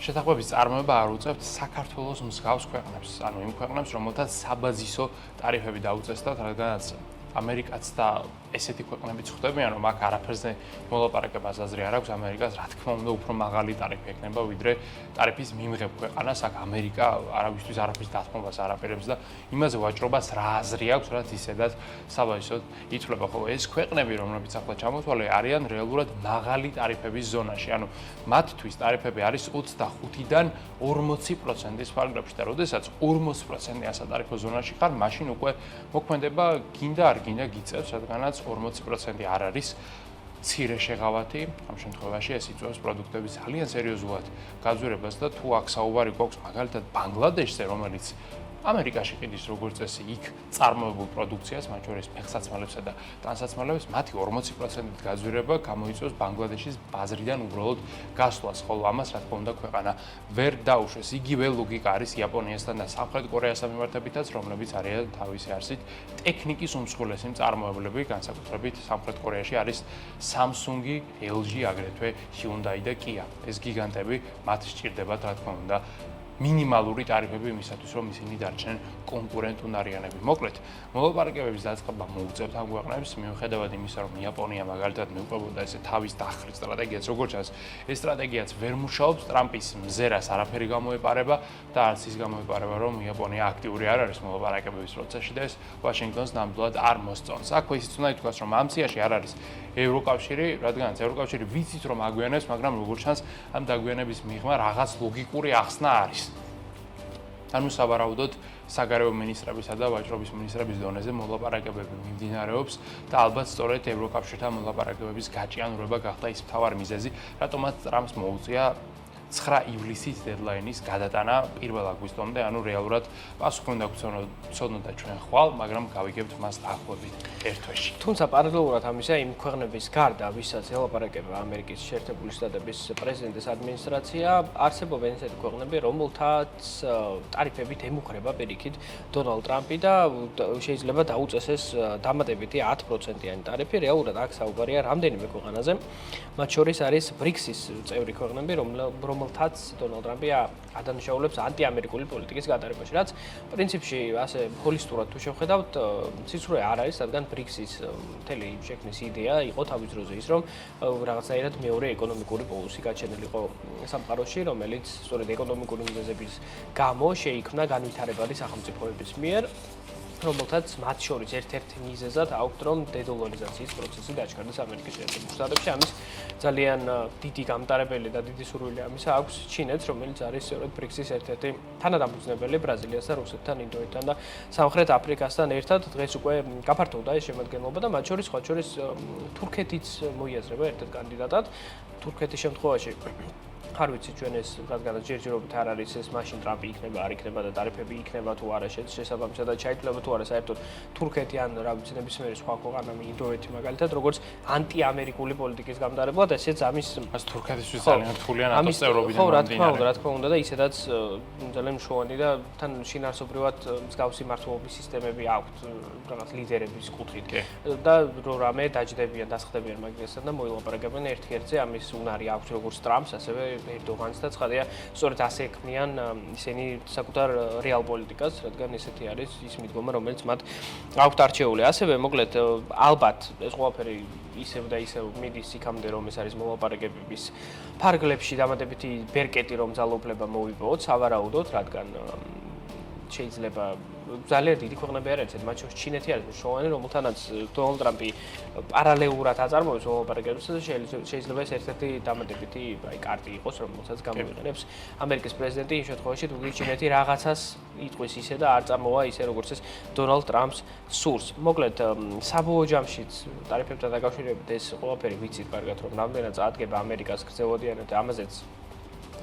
შეთანხმების წარმოება არ უწევთ საქართველოს მსგავს ქვეყნებს, ანუ იმ ქვეყნებს, რომელთაც საბაზისო ტარიფები დაუწესდათ, რადგანაც ამერიკაც და ესეთი ქვეყნებიც ხვდებიან, რომ აქ არაფერზე მოლაპარაკებას აზრი არ აქვს ამერიკას, რა თქმა უნდა, უფრო მაღალი ტარიფი ექნება, ვიდრე ტარიფის მიმღებ ქვეყანას, აქ ამერიკა არავისთვის არაფრის დათმობას არ აპირებს და იმაზე ვაჭრობას რა აზრი აქვს, რაც ისედაც საბაზისოდ ითვლება. ხოლო ეს ქვეყნები, რომლებიც ახლა ჩამოთვალე, არიან რეალურად მაღალი ტარიფების ზონაში, ანუ მათთვის ტარიფები არის 25-დან 40%-ის ფარგლებში და როდესაც 40%-იანი ასატარიფო ზონაში ხარ, მაშინ უკვე მოქმედება გინდა არ გინდა გიწევს, რადგანაც 40% არ არის მცირე შეღავათი, ამ შემთხვევაში ეს იწვევს პროდუქტების ძალიან სერიოზულად გაძვირებას და თუ აქ საუბარი გვაქვს მაგალითად ბანგლადეშზე, რომელიც ამერიკაში ყიდის როგორც წესი იქ წარმოებულ პროდუქციას, მათ შორის ფეხსაცმელებსა და ტანსაცმელებს, მათი 40%-ით გაძვირება გამოიწვევს ბანგლადეშის ბაზრიდან უბრალოდ გასვლას, ხოლო ამას რა თქმა უნდა ქვეყანა ვერ დაუშვეს. იგივე ლოგიკა არის იაპონიასთან და სამხრეთ კორეასთან მიმართებითაც, რომლებიც არიან თავისი არსით ტექნიკის უმსხვილესი მწარმოებლები, განსაკუთრებით სამხრეთ კორეაში არის Samsung-ი, LG, აგრეთვე Hyundai და Kia. ეს გიგანტები მათ სჭირდებათ რა თქმა უნდა მინიმალური ტარიფები იმისათვის, რომ ისინი დარჩნენ კონკურენტუნარიანები. მოკლედ, მოლაპარაკებების დაწყება მოუწევთ ამ ქვეყნებს, მიუხედავად იმისა, რომ იაპონია მაგალითად მიუყვებოდა ესე თავის დახრილ სტრატეგიას, როგორც ჩანს, ეს სტრატეგიაც ვერ მუშაობს, ტრამპის მზერას არაფერი გამოეპარება და არც ის გამოეპარება, რომ იაპონია აქტიური არ არის მოლაპარაკებების პროცესში და ეს ვაშინგტონს ნამდვილად არ მოსწონს. აქვე ისიც უნდა ითქვას, რომ ამ სიაში არ არის ევროკავშირი, რადგანაც ევროკავშირი ვიცით, რომ აგვიანებს, მაგრამ როგორც ჩანს, ამ დაგვიანების მიღმა რაღაც ლოგიკური ახსნა არის. ანუ სავარაუდოდ საგარეო მინისტრებისა და ვაჭრობის მინისტრების დონეზე მოლაპარაკებები მიმდინარეობს და ალბათ სწორედ ევროკავშირთან მოლაპარაკებების გაჭიანურება გახდა ის მთავარი მიზეზი, რატომაც ტრამპს მოუწია 9 ივლისის დედლაინის გადატანა 1 აგვისტომდე, ანუ რეალურად პასუხი უნდა გვცოდნოდა ჩვენ ხვალ, მაგრამ გავიგებთ მას დაახლოებით 1 თვეში. თუმცა პარალელურად ამისა იმ ქვეყნების გარდა, ვისაც ელაპარაკება ამერიკის შეერთებული შტატების პრეზიდენტის ადმინისტრაცია, არსებობენ ესეთი ქვეყნები, რომელთაც ტარიფებით ემუქრება პირიქით დონალდ ტრამპი და შეიძლება დაუწესეს დამატებითი 10%-იანი ტარიფი. რეალურად აქ საუბარია რამდენიმე ქვეყანაზე, მათ შორის არის BRICS-ის წევრი ქვეყნები, რომელთაც დონალდ ტრამპი ადანაშაულებს ანტიამერიკული პოლიტიკის გატარებაში, რაც პრინციპში ასე ჰოლისტურად თუ შევხედავთ, ციცურე არ არის, რადგან BRICS-ის მთელი შექმნის იდეა იყო თავის დროზე ის, რომ რაღაცნაირად მეორე ეკონომიკური პოლუსი გაჩენილიყო სამყაროში, რომელიც სწორედ ეკონომიკური მიზეზების გამო შეიქმნა განვითარებადი სახელმწიფოების მიერ, რომელთაც მათ შორის ერთ-ერთი მიზეზად აქვთ, რომ დედოლარიზაციის პროცესი დაჩქარდეს ამერიკის შეერთებულ შტატებში. ამის ძალიან დიდი გამტარებელი და დიდი სურვილი ამისა აქვს ჩინეთს, რომელიც არის სწორედ BRICS-ის ერთ-ერთი თანადამფუძნებელი ბრაზილიასთან, რუსეთთან, ინდოეთთან და სამხრეთ აფრიკასთან ერთად. დღეს უკვე გაფართოვდა ეს შემადგენლობა და მათ შორის სხვა შორის თურქეთიც მოიაზრება ერთ-ერთ კანდიდატად. თურქეთის შემთხვევაში არ ვიცი ჩვენ ეს რადგანაც ჯერჯერობით არ არის ეს მაშინ ტრამპი იქნება, არ იქნება და ტარიფები იქნება თუ არა შესაბამისად ჩაითვლება თუ არა საერთოდ თურქეთი ან რა ვიცი ნებისმიერი სხვა ქვეყანა ინდოეთი მაგალითად როგორც ანტიამერიკული პოლიტიკის გამტარებლად ესეც ამის თურქეთისთვის ძალიან რთულია ნატოს წევრობიდან მომდინარე. რა თქმა უნდა და ისედაც ძალიან მშვენი და თან შინაარსობრივად მსგავსი მართლობის სისტემები აქვთ რაღაც ლიდერების კუთხით და რამე დაჯდებიან, დასხდებიან მაგასთან და მოილაპარაკებენ ერთ-ერთზე ამის უნარი აქვს როგორც ტრამპს ასევე ერდოღანს და ცხადია, სწორედ ასე ექმნიან ისინი საკუთარ რეალ პოლიტიკას, რადგან ესეთი არის ის მიდგომა, რომელიც მათ აქვთ არჩეული. ასევე, მოკლედ, ალბათ ეს ყველაფერი ისევ და ისევ მიდის იქამდე, რომ ეს არის მოლაპარაკებების ფარგლებში დამატებითი ბერკეტი, რომ ძალაუფლება მოვიპოვოთ, სავარაუდოდ, რადგან შეიძლება ძალიან დიდი ქვეყნები არ არის, მათ შორის ჩინეთი არის მნიშვნელოვანი, რომელთანაც დონალდ ტრამპი პარალელურად აწარმოებს მოლაპარაკებებს და შეიძლება ეს ერთ-ერთი დამატებითი კარტი იყოს, რომელსაც გამოიყენებს ამერიკის პრეზიდენტი იმ შემთხვევაში, თუ ჩინეთი რაღაცას იტყვის ისე და არ წარმოვა ისე, როგორც ეს დონალდ ტრამპს სურს. მოკლედ, საბოლოო ჯამშიც ტარიფებთან დაკავშირებით ეს ყველაფერი ვიცით კარგად, რომ რამდენად წაადგება ამერიკას გრძელვადიანად და ამაზეც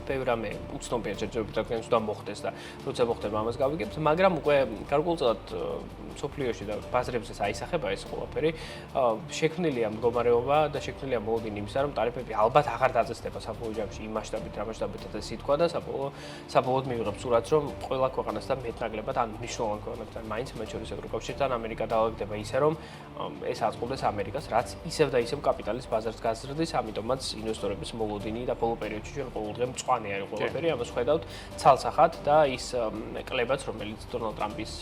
ბევრ რამე უცნობია ჯერჯერობით რადგან უნდა მოხდეს და როცა მოხდება ამას გავიგებთ, მაგრამ უკვე გარკვეულწილად სოფლიოში და ბაზრებზეც აისახება ეს ყველაფერი. შექმნილია მდგომარეობა და შექმნილია მოლოდინი იმისა, რომ ტარიფები ალბათ აღარ დაწესდება საბოლოო ჯამში იმ მასშტაბით, რა მასშტაბითაც ითქვა და საბოლოოდ მივიღებ სურათს, რომ ყველა ქვეყანასთან მეტნაკლებად ან მნიშვნელოვან ქვეყნებთან მაინც მათ შორის ევროკავშირთან ამერიკა დაალაგდება ისე, რომ ეს აწყობდეს ამერიკას, რაც ისევ და ისევ კაპიტალის ბაზარს გაზრდის, ამიტომაც ინვესტორების მოლოდინი და ბოლო პერიოდში ჩვენ ყოველდღე მწვანე არის ყველაფერი, ამას ხედავთ ცალსახად და ის კლებაც, რომელიც დონალდ ტრამპის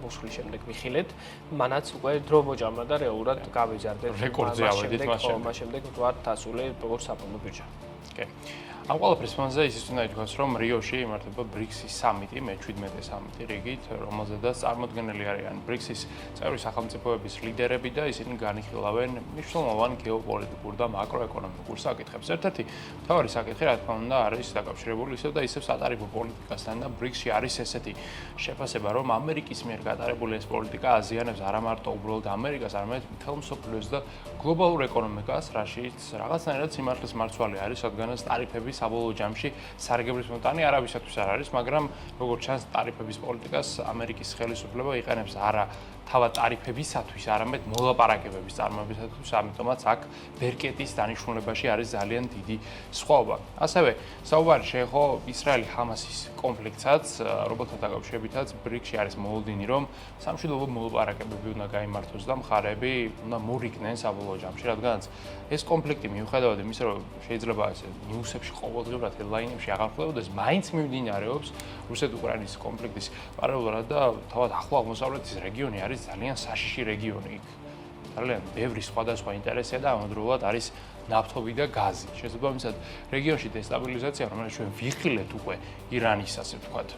მოსვლის შემდეგ ვიხილეთ, მანაც უკვე დრო მოჭამა და რეალურად გავიზარდეთ რეკორდზე ავედით მას შემდეგ ვთქვათ დასული როგორც საფონდო ბირჟა. კი. ამ ყველაფრის ფონზე ისიც უნდა ითქვას, რომ რიოში იმართება BRICS-ის სამიტი, მე-17 სამიტი რიგით, რომელზედაც წარმოდგენილი არიან BRICS-ის წევრი სახელმწიფოების ლიდერები და ისინი განიხილავენ მნიშვნელოვან გეოპოლიტიკურ და მაკროეკონომიკურ საკითხებს. ერთ-ერთი მთავარი საკითხი, რა თქმა უნდა, არის დაკავშირებული ისევ და ისევ სატარიფო პოლიტიკასთან და BRICS-ში არის ესეთი შეფასება, რომ ამერიკის მიერ გატარებული ეს პოლიტიკა აზიანებს არა მარტო უბრალოდ ამერიკას, არამედ მთელ მსოფლიოს და გლობალურ ეკონომიკას, რაშიც რაღაცნაირად სიმართლის მარცვალი არის, რადგანაც ტარიფები საბოლოო ჯამში სარგებლის მომტანი არავისათვის არ არის, მაგრამ როგორც ჩანს, ტარიფების პოლიტიკას ამერიკის ხელისუფლება იყენებს არა თავად ტარიფებისათვის, არამედ მოლაპარაკებების წარმოებისათვის, ამიტომაც აქ ბერკეტის დანიშნულებაში არის ძალიან დიდი სხვაობა. ასევე საუბარი შეეხო ისრაელი-ჰამასის კონფლიქტსაც, რომელთან დაკავშირებითაც BRICS-ში არის მოლოდინი, რომ სამშვიდობო მოლაპარაკებები უნდა გაიმართოს და მხარეები უნდა მორიგდნენ საბოლოო ჯამში, რადგანაც ეს კონფლიქტი მიუხედავად იმისა, რომ შეიძლება ესე ნიუსებში ყოველდღიურად ჰედლაინებში აღარ ხვდებოდეს, მაინც მიმდინარეობს რუსეთ-უკრაინის კონფლიქტის პარალელურად და თავად ახლო აღმოსავლეთის რეგიონი არის ძალიან საშიში რეგიონი იქ. ძალიან ბევრი სხვადასხვა ინტერესია და ამავდროულად არის ნავთობი და გაზი. შესაბამისად, რეგიონში დესტაბილიზაცია, რომელიც ჩვენ ვიხილეთ უკვე ირანის, ასე ვთქვათ,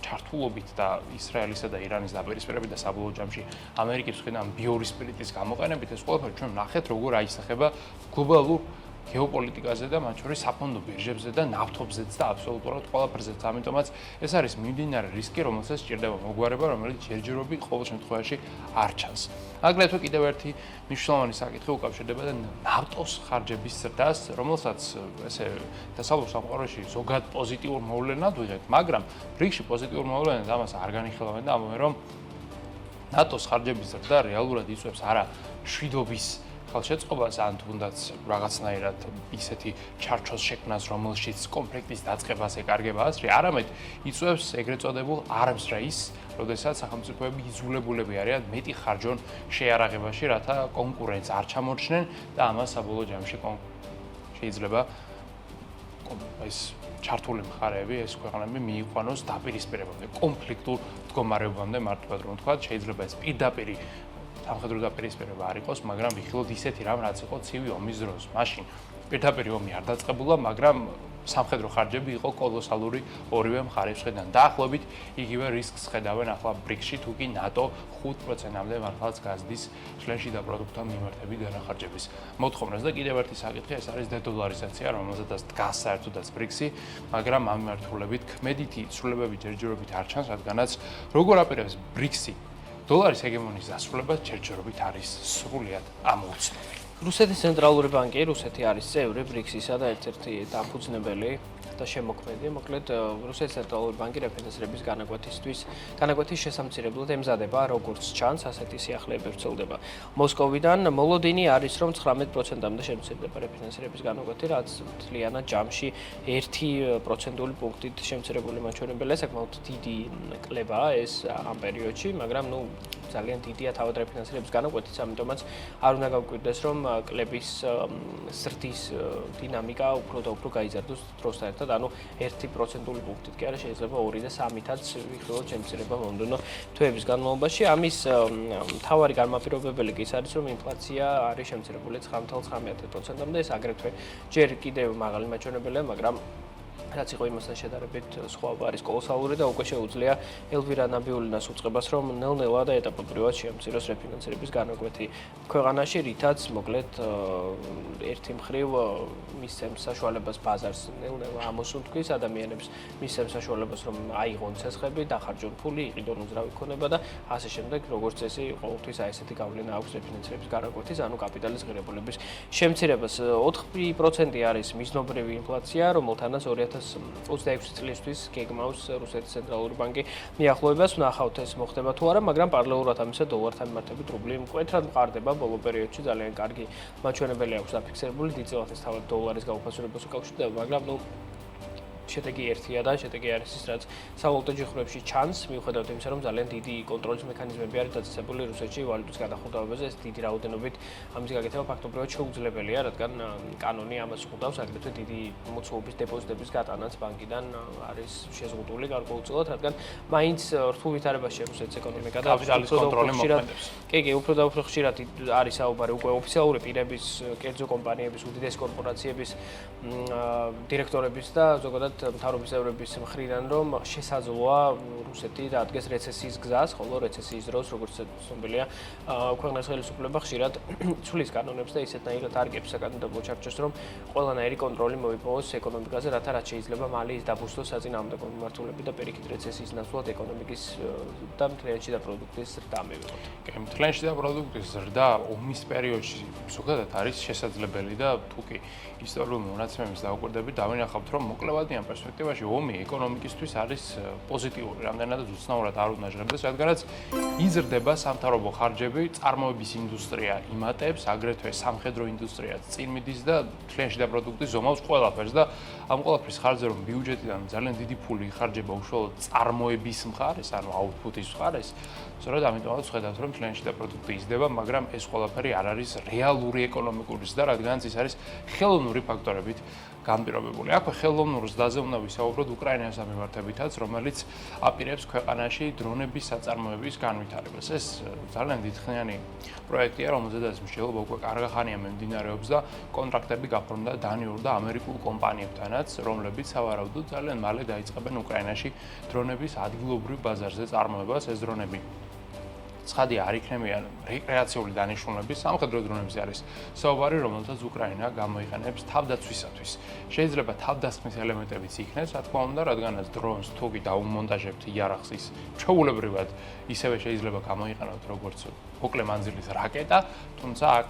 ჩართულობით და ისრაელისა და ირანის დაპირისპირებით და საბოლოო ჯამში ამერიკის მხრიდან ბიორის სპირიტის გამოყენებით, ეს ყველაფერი ჩვენ ნახეთ, როგორ აისახება გლობალურ გეოპოლიტიკაზე და მათ შორის საფონდო ბირჟებზე და ნავთობზეც და აბსოლუტურად ყველაფერზეც. ამიტომაც ეს არის მიმდინარე რისკი, რომელსაც სჭირდება მოგვარება, რომელიც ჯერჯერობით ყოველ შემთხვევაში არ ჩანს. აგრეთვე კიდევ ერთი მნიშვნელოვანი საკითხი უკავშირდება და ნავტოს ხარჯების ზრდას, რომელსაც ესე დასავლურ სამყაროში ზოგად პოზიტიურ მოვლენად ვიღებთ, მაგრამ BRICS-ში პოზიტიურ მოვლენად ამას არ განიხილავენ და ამბობენ, რომ ნატოს ხარჯების ზრდა რეალურად იწვევს არა მშვიდობის ხელშეწყობას, ან თუნდაც რაღაცნაირად ისეთი ჩარჩოს შექმნას, რომელშიც კონფლიქტის დაწყებას ეკარგება ასრი, არამედ იწვევს ეგრეთ წოდებულ arms race, როდესაც სახელმწიფოები იძულებულები არიან მეტი ხარჯონ შეარაღებაში, რათა კონკურენტს არ ჩამორჩნენ და ამას საბოლოო ჯამში შეიძლება ეს ჩართული მხარეები, ეს ქვეყნები მიიყვანოს დაპირისპირებამდე, კონფლიქტურ მდგომარეობამდე, მართლაც რომ ვთქვათ, შეიძლება ეს პირდაპირი სამხედრო დაპირისპირება არ იყოს, მაგრამ ვიხილოთ ისეთი რამ, რაც იყო ცივი ომის დროს. მაშინ პირდაპირი ომი არ დაწყებულა, მაგრამ სამხედრო ხარჯები იყო კოლოსალური ორივე მხარის მხრიდან. დაახლოებით იგივე რისკს ხედავენ ახლა BRICS-ში, თუ კი ნატო 5%-მდე მართლაც გაზდის შლენში და პროდუქტთან მიმართებით დანახარჯების მოთხოვნას. და კიდევ ერთი საკითხი, ეს არის დედოლარიზაცია, რომელზედაც დგას საერთოდაც BRICS-ი, მაგრამ ამ მიმართულებით ქმედითი ცვლილებები ჯერჯერობით არ ჩანს, რადგანაც როგორ აპირებს BRICS-ი დოლარის ჰეგემონიის დასრულება ჯერჯერობით არის სრულიად ამოუცნობელი. რუსეთის ცენტრალური ბანკი, რუსეთი არის წევრი BRICS-ისა და ერთ-ერთი დამფუძნებელი და შემოქმედი. მოკლედ, რუსეთის ცენტრალური ბანკი რეფინანსირების განაკვეთის შესამცირებლად ემზადება, როგორც ჩანს, ასეთი სიახლეები ვრცელდება. მოსკოვიდან მოლოდინი არის, რომ 19%-მდე შემცირდება რეფინანსირების განაკვეთი, რაც მთლიანად ჯამში 1%-ული პუნქტით შემცირებული მაჩვენებელია, საკმაოდ დიდი კლებაა ეს ამ პერიოდში, მაგრამ ძალიან დიდია თავად რეფინანსირების განაკვეთიც, ამიტომაც არ უნდა გავკვირდეს, რომ კლების ზრდის დინამიკა უფრო და უფრო გაიზარდოს დროსთან ერთად, ანუ 1%-ული პუნქტით კი არა, შეიძლება 2 და 3-ით ვიხილოთ შემცირება მომდევნო თვეების განმავლობაში. ამის მთავარი განმაპირობებელი კი ის არის, რომ ინფლაცია არის შემცირებული 9.9%-მდე, ეს აგრეთვე ჯერ კიდევ მაღალი მაჩვენებელია, მაგრამ რაც იყო იმასთან შედარებით სხვაობა არის კოლოსალური და უკვე შეუძლია ელვირა ნაბიულინას უწყებას, რომ ნელ-ნელა და ეტაპობრივად შეამციროს რეფინანსირების განაკვეთი ქვეყანაში, რითაც მოკლედ ერთი მხრივ მისცემს საშუალებას ბაზარს ნელ-ნელა ამოსუნთქვის ადამიანებს, მისცემს საშუალებას რომ აიღონ ცეცხლები, დახარჯონ ფული, იყიდონ უძრავი ქონება და ასე შემდეგ, როგორც წესი, ყოველთვის აი ესეთი გავლენა აქვს რეფინანსირების განაკვეთის, ანუ კაპიტალის ღირებულების შემცირებას. 4% არის მიზნობრივი ინფლაცია, რომელთანაც 2026 წლისთვის გეგმავს რუსეთის ცენტრალური ბანკი მიახლოებას, ვნახავთ ეს მოხდება თუ არა, მაგრამ პარალელურად ამისა დოლართან მიმართებით რუბლი მკვეთრად მყარდება ბოლო პერიოდში, ძალიან კარგი მაჩვენებელი აქვს დაფიქსირებული, დიდწილად ეს თავად დოლარის გაუფასურებას უკავშირდება, მაგრამ შედეგი ერთია და შედეგი არის ის, რაც სავალუტო ჯიხრებში ჩანს, მიუხედავად იმისა, რომ ძალიან დიდი კონტროლის მექანიზმები არის დაწესებული რუსეთში ვალუტის გადახურვაზე, ეს დიდი რაოდენობით ამის გაკეთება ფაქტობრივად შეუძლებელია, რადგან კანონი ამას ხვდავს, აგრეთვე დიდი მოცულობის დეპოზიტების გატანაც ბანკიდან არის შეზღუდული გარკვეულწილად, რადგან მაინც რთულ ვითარებაში რუსეთის ეკონომიკა და კაპიტალის კონტროლი მოქმედებს. კი, უფრო და უფრო ხშირად არის საუბარი უკვე ოფიციალური პირების, კერძო კომპანიების, უდიდესი კორპორაციების დირექტორების და ზოგადად მთავრობის წევრების მხრიდან, რომ შესაძლოა რუსეთი დაადგეს რეცესიის გზას, ხოლო რეცესიის დროს, როგორც ცნობილია, ქვეყნის ხელისუფლება ხშირად ცვლის კანონებს და ისეთნაირად არგებს საკანონმდებლო ჩარჩოს, რომ ყველანაირი კონტროლი მოიპოვოს ეკონომიკაზე, რათა რაც შეიძლება მალე ის დაბუსტოს საწინააღმდეგო მიმართულებით და პირიქით რეცესიის ნაცვლად ეკონომიკის და მთლიანში და პროდუქტის ზრდა მივიღოთ. კი, მთლიანში და პროდუქტის ზრდა ომის პერიოდში ზოგადად არის შესაძლებელი და თუკი ისტორიული მონაცემების დაუკვირდებით დავინახავთ, რომ მოკლევადიან პერსპექტივაში ომი ეკონომიკისთვის არის პოზიტიური, რამდენადაც უცნაურად არ უნდა ჟღერდეს, რადგანაც იზრდება სამთავრობო ხარჯები, წარმოების ინდუსტრია იმატებს, აგრეთვე სამხედრო ინდუსტრიაც წინ მიდის და მთლიანში და პროდუქტის ზომავს ყველაფერს და ამ ყველაფრის ხარჯზე რომ ბიუჯეტიდან ძალიან დიდი ფული იხარჯება უშუალოდ წარმოების მხარეს, ანუ აუთპუტის მხარეს, სწორედ ამიტომაც ხედავთ, რომ მთლიანში და პროდუქტი იზრდება, მაგრამ ეს ყველაფერი არ არის რეალური ეკონომიკური ზრდა, რადგანაც ის არის ხელოვნური ფაქტორებით განპირობებული. აქვე ხელოვნურ ზრდაზე უნდა ვისაუბროთ უკრაინას ამემართებითაც, რომელიც აპირებს ქვეყანაში დრონების საწარმოების განვითარებას. ეს ძალიან დიდხნიანი პროექტია, რომელზედაც მსჯელობა უკვე კარგი ხანია მიმდინარეობს და კონტრაქტები გაფორმდა დანიურ და ამერიკულ კომპანიებთანაც, რომლებიც სავარაუდოდ ძალიან მალე დაიწყებენ უკრაინაში დრონების ადგილობრივ ბაზარზე წარმოებას. ეს დრონები ცხადია არ იქნებიან რეკრეაციული დანიშნულების, სამხედრო დრონებზე არის საუბარი, რომელთაც უკრაინა გამოიყენებს თავდაცვისათვის. შეიძლება თავდასხმის ელემენტებიც იქნეს, რა თქმა უნდა, რადგანაც დრონს თუკი დაუმონტაჟებთ იარაღს ის ჩვეულებრივად ისევე შეიძლება გამოიყენოთ როგორც მოკლე მანძილის რაკეტა, თუმცა აქ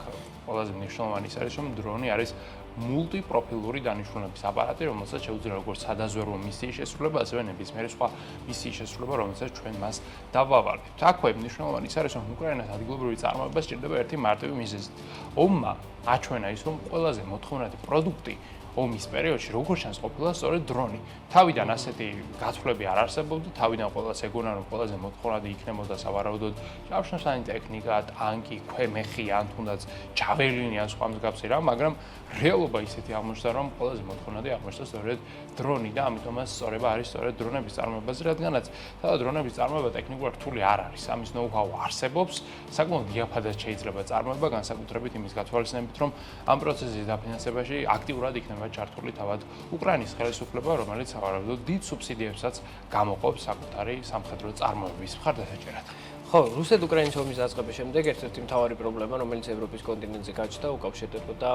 ყველაზე მნიშვნელოვანი ის არის, რომ დრონი არის მულტიპროფილური დანიშნულების აპარატი, რომელსაც შეუძლია როგორც სადაზვერვო მისიის შესრულება, ასევე ნებისმიერი სხვა მისიის შესრულება, რომელსაც ჩვენ მას დავავალებთ. აქვე მნიშვნელოვანი ის არის, რომ უკრაინას ადგილობრივი წარმოება სჭირდება ერთი მარტივი მიზეზით. ომმა აჩვენა ის, რომ ყველაზე მოთხოვნადი პროდუქტი ომის პერიოდში როგორ ჩანს ყოფილა სწორედ დრონი. თავიდან ასეთი გაცვლები არ არსებობდა, თავიდან ყველას ეგონა რომ ყველაზე მოთხოვნადი იქნებოდა სავარაუდოდ ჯავშნოსანი ტექნიკა, ტანკი, ქვემეხი, ან თუნდაც ჯაველინი ან სხვა მსგავსი რა, მაგრამ რეალობა ისეთი აღმოჩნდა, რომ ყველაზე მოთხოვნადი აღმოჩნდა სწორედ დრონი და ამიტომაც სწორება არის სწორედ დრონების წარმოებაზე, რადგანაც თავად დრონების წარმოება ტექნიკურად რთული არ არის. ამის ნოუ-ჰაუ არსებობს, საკმაოდ დიაფადად შეიძლება წარმოება, განსაკუთრებით იმის გათვალისწინებით, რომ ამ პროცესის დაფინანსებაში აქტიურად იქნება ჩართული თავად უკრაინის ხელისუფლება, რომელიც სავარაუდოდ დიდ სუბსიდიებსაც გამოყოფს საკუთარი სამხედრო წარმოების მხარდასაჭერად. ხო, რუსეთ-უკრაინის ომის დაწყების შემდეგ ერთ-ერთი მთავარი პრობლემა, რომელიც ევროპის კონტინენტზე გაჩნდა, უკავშირდებოდა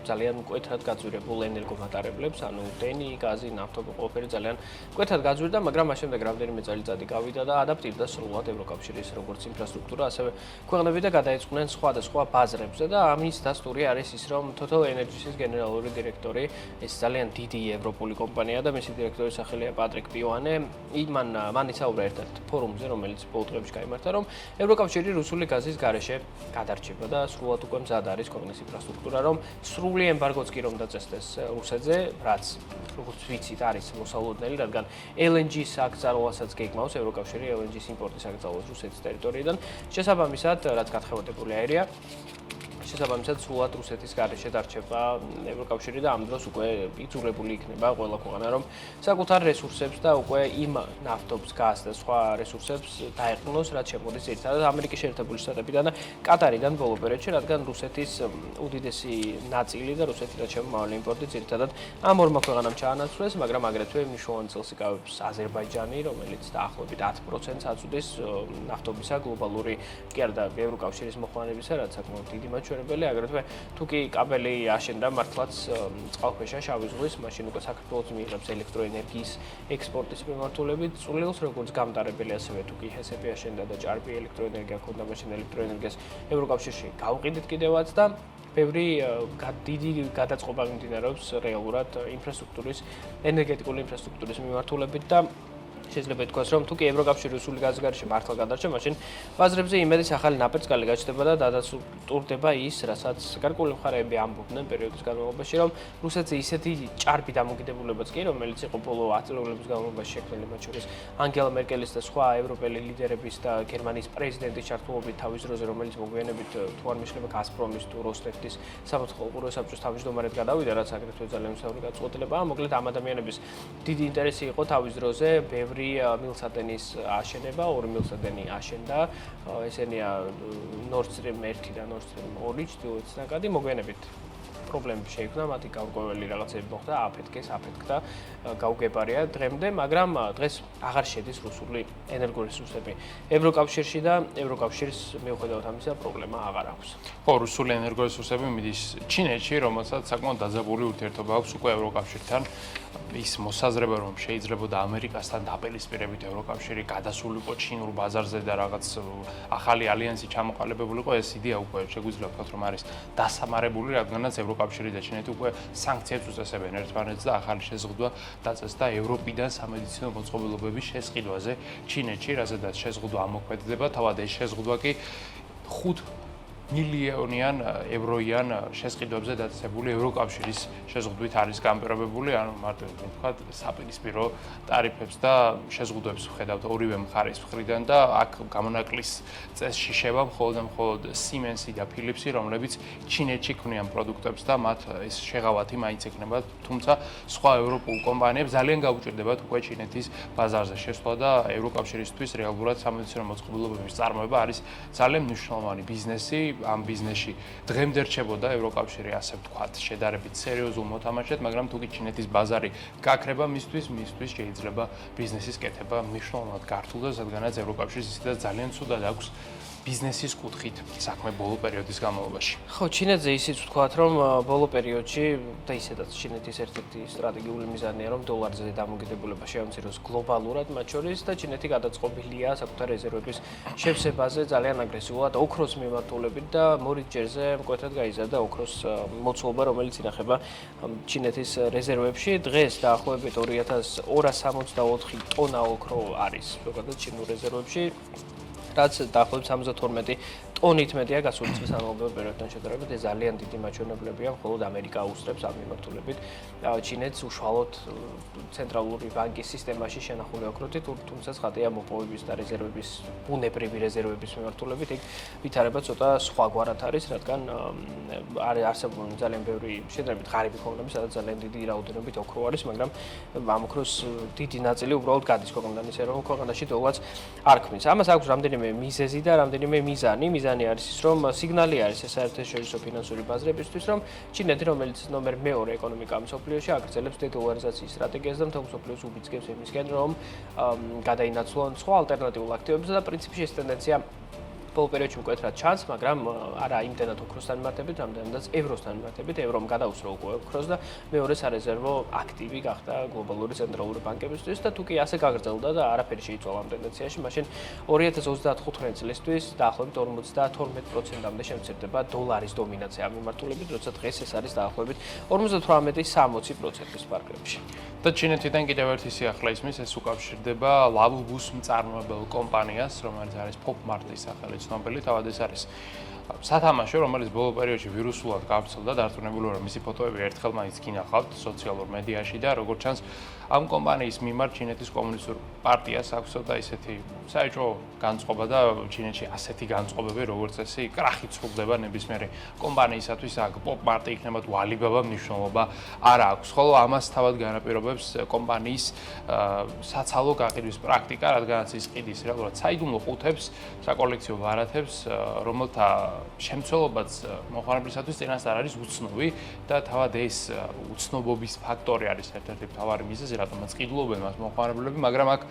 ძალიან მკვეთრად გაძვირებულ ენერგომატარებლებს, ანუ დენი, გაზი, ნავთობი, ყველაფერი ძალიან მკვეთრად გაძვირდა, მაგრამ მას შემდეგ რამდენიმე წელიწადი გავიდა და ადაპტირდა სრულად ევროკავშირის როგორც ინფრასტრუქტურა, ასევე ქვეყნები და გადაიწყდნენ სხვადასხვა ბაზრებზე და ამის დასტური არის ის, რომ Total Energies-ის გენერალური დირექტორი, ეს ძალიან დიდი ევროპული კომპანია და მისი დირექტორის სახელია პატრიკ პიოანე, მან ისაუბრა ერთ-ერთ ფორუმზე, რომელიც ბოლტყებში გაიმართა, რომ ევროკავშირი რუსული გაზის გარეშე გადარჩება და სრულად უკვე მზად არის ქვეყნის ინფრასტრუქტურა, რომ სრული ემბარგოც კი რომ დაწესდეს რუსეთზე, რაც როგორც ვიცით არის მოსალოდნელი, რადგან LNG-ს აკრძალვასაც გეგმავს ევროკავშირი LNG-ს იმპორტის აკრძალვას რუსეთის ტერიტორიიდან. შესაბამისად, რაც გათხევადებული აირია, შესაბამისად სრულად რუსეთის გარეშე დარჩება ევროკავშირი და ამ დროს უკვე იძულებული იქნება ყველა ქვეყანა, რომ საკუთარ რესურსებს და უკვე იმ ნავთობს, გაზს და სხვა რესურსებს დაეყრდნოს, რაც შემოდის ერთადად ამერიკის შეერთებული შტატებიდან და კატარიდან ბოლო პერიოდში, რადგან რუსეთის უდიდესი ნაწილი და რუსეთიდან შემომავალი იმპორტი ერთადად ამ ორმა ქვეყანამ ჩაანაცვლეს, მაგრამ აგრეთვე მნიშვნელოვან წელს იკავებს აზერბაიჯანი, რომელიც დაახლოებით 10%-ს აწუდის ნავთობისა გლობალური კი არა და ევროკავშირის მოხმარებისა, რაც საკმაოდ დიდი მაჩვენებელი დამსახურებელი, აგრეთვე თუ კი კაბელი აშენდა მართლაც წყალქვეშა შავი ზღვის, მაშინ უკვე საქართველოს მიიღებს ელექტროენერგიის ექსპორტის მიმართულებით წვლილს, როგორც გამტარებელი, ასევე თუ კი ჰესები აშენდა და ჭარბი ელექტროენერგია ქონდა, მაშინ ელექტროენერგიას ევროკავშირში გავყიდით კიდევაც და ბევრი დიდი გადაწყობა მიმდინარეობს რეალურად ინფრასტრუქტურის, ენერგეტიკული ინფრასტრუქტურის მიმართულებით და შეიძლება ითქვას, რომ თუ კი ევროკავშირი სრული გაზგარში მართლა გადარჩა, მაშინ ბაზრებზე იმედის ახალი ნაპერწკალი გაჩნდება და დადასტურდება ის, რასაც გარკვეული მხარეები ამბობდნენ პერიოდის განმავლობაში, რომ რუსეთზე ისეთი ჭარბი დამოკიდებულებაც კი, რომელიც იყო ბოლო 10 წლების განმავლობაში შექმნილი, მათ შორის ანგელა მერკელის და სხვა ევროპელი ლიდერების და გერმანიის პრეზიდენტის ჩართულობით თავის დროზე, რომელიც მოგვიანებით თუ არ მიშლება გაზპრომის თუ როსნეფტის სამოქალაქო საბჭოს თავმჯდომარედ გადავიდა, რაც აგრეთვე ძალიან მსხვილი გაწყვეტილებაა. მოკლედ ამ ადამიანების დიდი ინტერესი იყო თავის დროზე ბევრი მილსადენის აშენება, 2 მილსადენი აშენდა, ესენია Nord Stream 1 და Nord Stream 2 ჩრდილოეთ ნაკადი, მოგვიანებით პრობლემები შეიქმნა, მათი გარკვეული რაღაცები მოხდა, აფეთქდა, გაუგებარია დღემდე, მაგრამ დღეს აღარ შედის რუსული ენერგორესურსები ევროკავშირში და ევროკავშირს მიუხედავად ამისა პრობლემა აღარ აქვს. ხო, რუსული ენერგორესურსები მიდის ჩინეთში, რომელსაც საკმაოდ დაძაბული ურთიერთობა აქვს უკვე ევროკავშირთან. ის მოსაზრება, რომ შეიძლებოდა ამერიკასთან დაპირისპირებით ევროკავშირი გადასულიყო ჩინურ ბაზარზე და რაღაც ახალი ალიანსი ჩამოყალიბებულიყო, ეს იდეა უკვე შეგვიძლია ვთქვათ, რომ არის დასამარებული, რადგანაც ევროკავშირი და ჩინეთი უკვე სანქციებს უსწრებენ ერთმანეთს და ახალი შეზღუდვა დაწესდა ევროპიდან სამედიცინო მოწყობილობების შესყიდვაზე ჩინეთში, რაზედაც შეზღუდვა ამოქმედდება, თავად ეს შეზღუდვა კი 5 მილიონიან ევროიან შესყიდვებზე დაწესებული ევროკავშირის შეზღუდვით არის გამპირობებული, ანუ მარტივად ვთქვათ, საპირისპირო ტარიფებს და შეზღუდვებს ვხედავთ ორივე მხარის მხრიდან და აქ გამონაკლის წესში შევა მხოლოდ Siemens-ი და Philips-ი, რომლებიც ჩინეთში ქმნიან პროდუქტებს და მათ ეს შეღავათი მაინც ექნებათ, თუმცა სხვა ევროპულ კომპანიებს ძალიან გაუჭირდებათ უკვე ჩინეთის ბაზარზე შესვლა და ევროკავშირისთვის რეალურად სამედიცინო მოწყობილობების წარმოება არის ძალიან მნიშვნელოვანი ბიზნესი. ამ ბიზნესში დღემდე რჩებოდა ევროკავშირი, ასე ვთქვათ, შედარებით სერიოზულ მოთამაშედ, მაგრამ თუ კი ჩინეთის ბაზარი გაქრება მისთვის შეიძლება ბიზნესის კეთება მნიშვნელოვნად გართულდეს, რადგანაც ევროკავშირს ისედაც ძალიან ცუდად აქვს ბიზნესის კუთხით საქმე ბოლო პერიოდის განმავლობაში. ხო, ჩინეთზე ისიც ვთქვათ, რომ ბოლო პერიოდში და ისედაც ჩინეთის ერთ-ერთი სტრატეგიული მიზანია, რომ დოლარზე დამოკიდებულება შეამციროს გლობალურად, მათ შორის და ჩინეთი გადაწყობილია საკუთარ რეზერვების შევსებაზე ძალიან აგრესიულად ოქროს მიმართულებით და მორიჯერზე მკვეთრად გაიზარდა ოქროს მოცულობა, რომელიც ინახება ჩინეთის რეზერვებში. დღეს დაახლოებით 2264 ტონა ოქრო არის ზოგადად ჩინურ რეზერვებში. რაც დაახლოებით 72 ტონით მეტია გასული წლის ამავე პერიოდთან შედარებით, ეს ძალიან დიდი მაჩვენებლებია, მხოლოდ ამერიკა უსწრებს ამ მიმართულებით ჩინეთს უშუალოდ ცენტრალური ბანკის სისტემაში შენახული ოქროთი, თუმცა ხატია მოპოვების და რეზერვების, ბუნებრივი რეზერვების მიმართულებით იქ ვითარება ცოტა სხვაგვარად არის, რადგან არსებული ძალიან ბევრი შედარებით ღარიბი ქვეყნები, სადაც ძალიან დიდი რაოდენობით ოქრო არის, მაგრამ ამ ოქროს დიდი ნაწილი უბრალოდ გადის ქვეყნიდან ისე რომ ქვეყანაში დოლარს არ ქმნის. ამას აქვს რამდენიმე მიზეზი და რამდენიმე მიზანი. მიზანი არის ის, რომ სიგნალი არის ეს საერთაშორისო ფინანსური ბაზრებისთვის, რომ ჩინეთი, რომელიც ნომერ მეორე ეკონომიკა მსოფლიოში, აგრძელებს დედოლარიზაციის სტრატეგიას და მთელ მსოფლიოს უბიძგებს იმისკენ, რომ გადაინაცვლონ სხვა ალტერნატიულ აქტივებზე და პრინციპში ეს ტენდენცია ბოლო პერიოდში მკვეთრად ჩანს, მაგრამ არა იმდენად ოქროსთან მიმართებით, რამდენადაც ევროსთან მიმართებით, ევრომ გადაუსრა უკვე ოქროს და მეორე სარეზერვო აქტივი გახდა გლობალური ცენტრალური ბანკებისთვის და თუ კი ასე გაგრძელდა და არაფერი შეიცვალა ამ ტენდენციაში, მაშინ 2035 წლისთვის დაახლოებით 52%-მდე შემცირდება დოლარის დომინაცია ამ მიმართულებით, როცა დღეს ეს არის დაახლოებით 58-60%-ის ფარგლებში. და ჩინეთიდან კიდევ ერთი სიახლე ისმის, ეს უკავშირდება ლავუბუს მწარმოებელ კომპანიას, რომელიც არის Pop-Mart-ის სახელი ცნობილი, თავად ეს არის სათამაშო, რომელიც ბოლო პერიოდში ვირუსულად გავრცელდა, დარწმუნებული რომ მისი ფოტოები ერთხელ მაინც გინახავთ სოციალურ მედიაში და როგორც ჩანს, ამ კომპანიის მიმართ ჩინეთის კომუნისტურ პარტიას აქვს და ისეთი საერთო განწყობა და ჩინეთში ასეთი განწყობები, როგორც წესი, კრახით სრულდება ნებისმიერი კომპანიისათვის, აქ Pop-Mart-ი იქნება თუ Alibaba მნიშვნელობა არ აქვს. ხოლო ამას თავად განაპირობებს კომპანიის საცალო გაყიდვის პრაქტიკა, რადგანაც ის ყიდის რეალურად საიდუმლო ყუთებს, საკოლექციო ვარათებს, რომელთა შემცველობაც მოხარებისათვის წინასწარ არის უცნობი და თავად ეს უცნობობის ფაქტორი არის ერთ-ერთი მთავარი მიზეზი, რატომაც ყიდულობენ მას მოხარებლები, მაგრამ აქ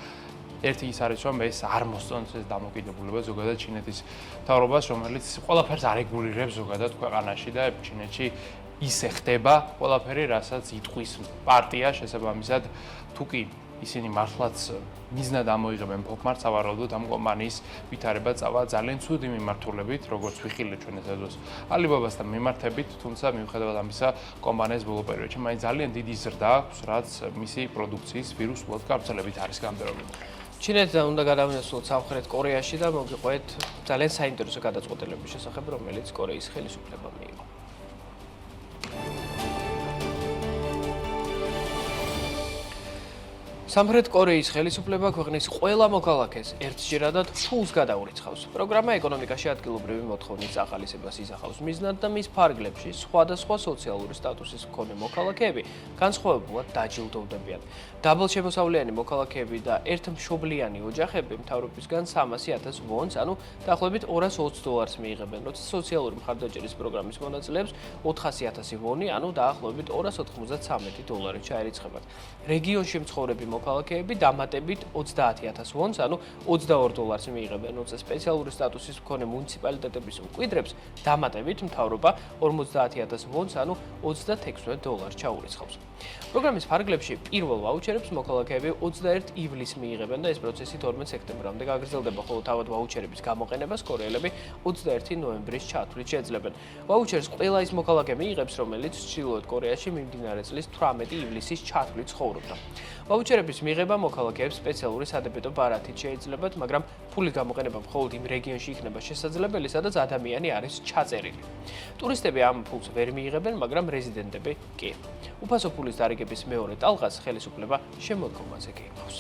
ერთი ის არის, რომ ეს არ მოსწონს ეს დამოკიდებულება ზოგადად ჩინეთის მთავრობას, რომელიც ყველაფერს არეგულირებს ზოგადად ქვეყანაში და ჩინეთში ისე ხდება ყველაფერი, რასაც იტყვის პარტია შესაბამისად თუ კი ისინი მართლაც მიზნად ამოიღებენ ფოფმარტს, სავარაუდოდ ამ კომპანიის ვითარება წავა ძალიან ცუდი მიმართულებით, როგორც ვიხილეთ ჩვენ ეს ალიბაბასთან მიმართებით, თუმცა მიუხედავად ამისა, კომპანიას ბოლო პერიოდში მაინც ძალიან დიდი ზრდა აქვს, რაც მისი პროდუქციის ვირუსულად გავრცელებით არის გამდევრებული. ჩინეთიდან უნდა გადავინაცვლოთ სამხრეთ კორეაში და მოგიყვეთ ძალიან საინტერესო გადაწყვეტილების შესახებ, რომელიც კორეის ხელისუფლებამ მიიღო. სამხრეთ კორეის ხელისუფლება ქვეყნის ყველა მოქალაქეს ერთჯერადად ფულს გადაურიცხავს. პროგრამა ეკონომიკაში ადგილობრივი მოთხოვნის ახალისებას ისახავს მიზნად და მის ფარგლებში სხვადასხვა სოციალური სტატუსის მქონე მოქალაქეები განსხვავებულად დაჯილდოვდებიან. დაბალშემოსავლიანი მოქალაქეები და ერთმშობლიანი ოჯახები მთავრობისგან 300,000 ვონს, ანუ დაახლოებით $220 მიიღებენ, როცა სოციალური მხარდაჭერის პროგრამის მონაწილეებს 400,000 ვონი, ანუ დაახლოებით $293 ჩაერიცხებათ. რეგიონში მცხოვრები მოქალაქეები დამატებით 30,000 ვონს, ანუ $22 მიიღებენ, როცა სპეციალური სტატუსის მქონე მუნიციპალიტეტების მკვიდრებს დამატებით მთავრობა 50,000 ვონს, ანუ $36 ჩაურიცხავს. პროგრამის ფარგლებში პირველ ვაუჩერებს მოქალაქეები 21 ივლისს მიიღებენ და ეს პროცესი 12 სექტემბრამდე გაგრძელდება, ხოლო თავად ვაუჩერების გამოყენებას კორეელები 21 ნოემბრის ჩათვლით შეძლებენ. ვაუჩერს ყველა ის მოქალაქე მიიღებს, რომელიც ჩრდილოეთ კორეაში მიმდინარე წლის 18 ივლისის ჩათვლით ცხოვრობდა. ვაუჩერების მიღება მოქალაქეებს სპეციალური სადებედო ბარათით შეიძლებათ, მაგრამ ფულის გამოყენება მხოლოდ იმ რეგიონში იქნება შესაძლებელი, სადაც ადამიანი არის ჩაწერილი. ტურისტები ამ ფულს ვერ მიიღებენ, მაგრამ რეზიდენტები კი. უფასო ფულის დარიგების მეორე ტალღას ხელისუფლება შემოდგომაზე გეიმავს.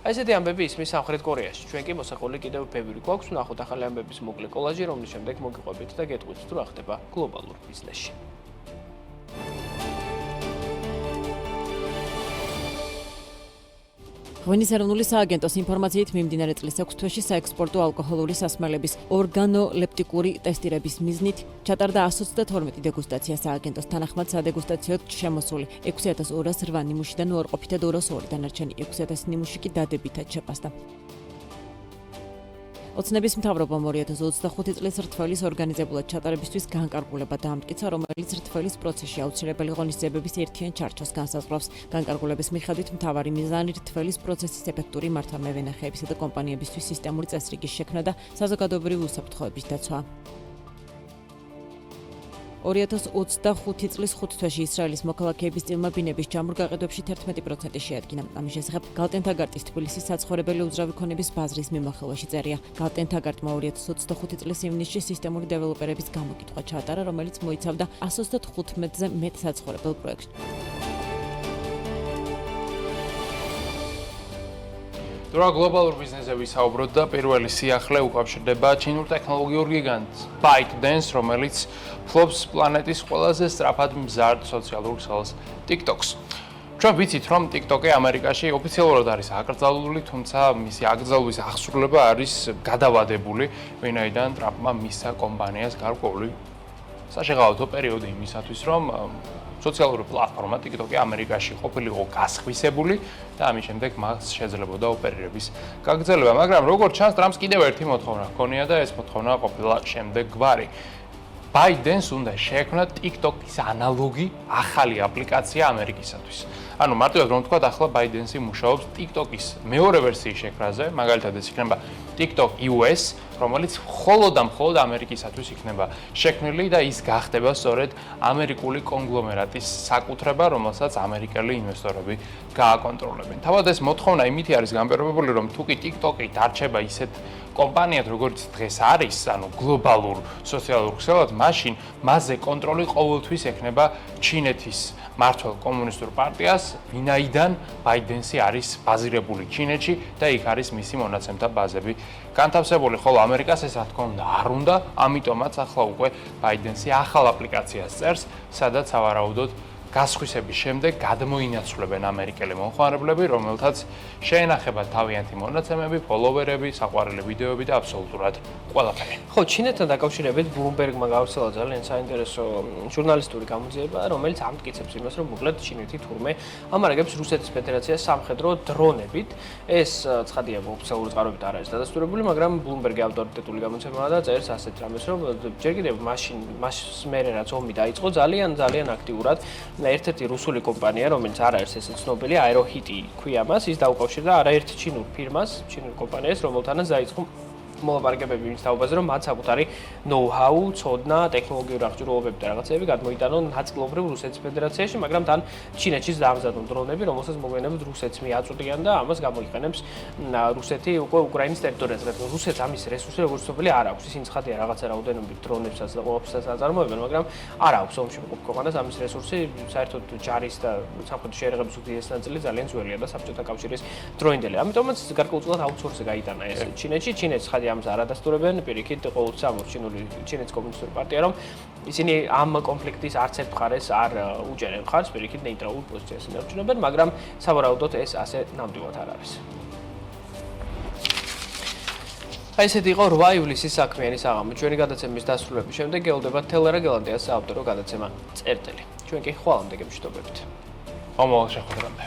აი ესეთი ამბები ისმის სამხრეთ კორეაში. ჩვენ კი მოსახული კიდევ ბევრი გვაქვს, ვნახოთ ახალი ამბების მოკლე კოლაჟი, რომლის შემდეგ მოგიყვებით და გეტყვით თუ რა ხდება გლობალურ ბიზნესში. ღვინის ეროვნული სააგენტოს ინფორმაციით მიმდინარე წლის 6 თვეში საექსპორტო ალკოჰოლური სასმელების ორგანოლეპტიკური ტესტირების მიზნით ჩატარდა 132 დეგუსტაცია. სააგენტოს თანახმად სადეგუსტაციოდ შემოსული 6208 ნიმუშიდან უარყოფითად 202 დანარჩენი 6000 ნიმუში კი დადებითად შეფასდა. ოცნების მთავრობამ 2025 წლის რთველის ორგანიზებულად ჩატარებისთვის განკარგულება დაამტკიცა, რომელიც რთველის პროცესში აუცილებელი ღონისძიებების ერთიან ჩარჩოს განსაზღვრავს. განკარგულების მიხედვით მთავარი მიზანი რთველის პროცესის ეფექტური მართვა-მევენახეებისა და კომპანიებისთვის სისტემური წესრიგის შექმნა და საზოგადოებრივი უსაფრთხოების დაცვა. 2025 წლის 5 თვეში ისრაელის მოქალაქეების წილმაბინების ჯამურ გაყიდვებში 11% შეადგინა. ამის შესახებ გალტენ-თაგარტის თბილისის საცხოვრებელი უძრავი ქონების ბაზრის მიმოხილვაში წერია. გალტენ-თაგარტმა 2025 წლის ივნისში სისტემური დეველოპერების გამოკითხვა ჩაატარა, რომელიც მოიცავდა 135-ზე მეტ საცხოვრებელ პროექტს. Τώρα გლობალურ ბიზნესზე ვისაუბროთ და პირველი სიახლე უკავშირდება ჩინურ ტექნოლოგიურ გიგანტს ByteDance, რომელიც ფლობს პლანეტის ყველაზე სწრაფად მზარდ სოციალურ ქსელს TikTok-ს. ჩვენ ვიცით, რომ TikTok-ი ამერიკაში ოფიციალურად არის აკრძალული, თუმცა მისი აკრძალვის აღსრულება არის გადავადებული, ვინაიდან ტრამპმა მისცა კომპანიას გარკვეული საშეღავათო პერიოდი იმისათვის, რომ სოციალური პლატფორმა TikTok-ი ამერიკაში ყოფილიყო გასხვისებული და ამის შემდეგ მას შეძლებოდა ოპერირების გაგრძელება, მაგრამ როგორც ჩანს, ტრამპს კიდევ ერთი მოთხოვნა ჰქონია და ეს მოთხოვნა ყოფილა შემდეგგვარი. ByteDance უნდა შეექმნა TikTok-ის ანალოგი ახალი აპლიკაცია ამერიკისათვის. ანუ მარტივად რომ ვთქვათ, ახლა ByteDance მუშაობს TikTok-ის მეორე ვერსიის შექმნაზე, მაგალითად ეს იქნება TikTok US, რომელიც მხოლოდ ამერიკისათვის იქნება შექმნილი და ის გახდება სწორედ ამერიკული კონგლომერატის საკუთრება, რომელსაც ამერიკელი ინვესტორები გააკონტროლებენ. თავად ეს მოთხოვნა იმითი არის განპირობებული, რომ თუ კი TikTok-ი დარჩება ისეთ კომპანიად, როგორც დღეს არის, ანუ გლობალურ სოციალურ ქსელად, მაშინ მასზე კონტროლი ყოველთვის ექნება ჩინეთის მმართველ კომუნისტურ პარტიას, ვინაიდან ByteDance არის ბაზირებული ჩინეთში და იქ არის მისი მონაცემთა ბაზები განთავსებული, ხოლო ამერიკას ეს რა თქმა უნდა არ უნდა, ამიტომაც ახლა უკვე ByteDance ახალ აპლიკაციას წერს, სადაც სავარაუდოდ გასხვისების შემდეგ გადმოინაცვლებენ ამერიკელი მომხმარებლები, რომელთაც შეენახებათ თავიანთი მონაცემები, ფოლოვერები, საყვარელი ვიდეოები და აბსოლუტურად ყველაფერი. ხო, ჩინეთთან დაკავშირებით Bloomberg-მა გავრცელა ძალიან საინტერესო ჟურნალისტური გამოძიება, რომელიც ამტკიცებს იმას, რომ მოკლედ ჩინეთი თურმე ამარაგებს რუსეთის ფედერაციას სამხედრო დრონებით. ეს ცხადია, ოფიციალური წყაროებით არ არის დადასტურებული, მაგრამ Bloomberg-ი ავტორიტეტული გამოცემაა და წერს ასეთ რამეს, რომ ჯერ კიდევ მას მერე რაც ომი დაიწყო, ძალიან აქტიურად ერთ-ერთი რუსული კომპანია, რომელიც არ არის ესე ცნობილი, Aerohit ქვია მას, ის დაუკავშირდა არაერთ ჩინურ ფირმას, ჩინურ კომპანიას, რომელთანაც დაიწყო მოლაპარაკებები იმის თაობაზე, რომ მათ საკუთარი know-how, ცოდნა, ტექნოლოგიური აღჭურვილობები და რაღაცეები გადმოიტანონ ნაწილობრივ რუსეთის ფედერაციაში, მაგრამ თან ჩინეთშიც დაამზადონ დრონები, რომელსაც მოგვიანებით რუსეთს მიაწვდიან და ამას გამოიყენებს რუსეთი უკვე უკრაინის ტერიტორიაზე. რადგან რუსეთს ამის რესურსი როგორც ცნობილი არ აქვს. ისინი ცხადია რაღაცა რაოდენობით დრონებსაც და ყველაფერსაც აწარმოებენ, მაგრამ არ აქვს ომში მყოფ ქვეყანას ამის რესურსი. საერთოდ ჯარის და სამხედრო შეერაღების უდიდესი ნაწილი ძალიან ძველია და საბჭოთა კავშირის დროინდელი. ამიტომაც გარკვეულწილად აუთსორსზე გაიტანა ეს ჩინეთში. ჩინეთს ხადი ამას არ ადასტურებენ, პირიქით ყოველთვის ამბობს ჩინეთის კომუნისტური პარტია, რომ ისინი ამ კონფლიქტის არც ერთ მხარეს არ უჭერენ მხარს, პირიქით ნეიტრალურ პოზიციას ინარჩუნებენ, მაგრამ სავარაუდოდ ეს ასე ნამდვილად არ არის. აი ესეთი იყო 8 ივლისის საქმიანი საღამო. ჩვენი გადაცემის დასრულების შემდეგ გეოლდებათ თელერა გელანდიას საავტორო გადაცემა წერტილი. ჩვენ კი ხვალამდე გემშვიდობებით. მომავალ შეხვედრამდე.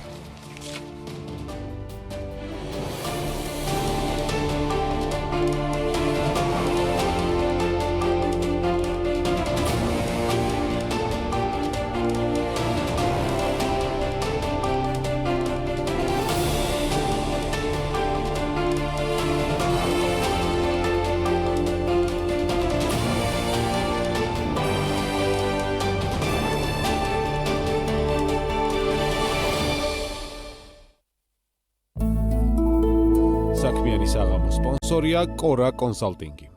საქმიანი საღამო სპონსორია კორა კონსალტინგი.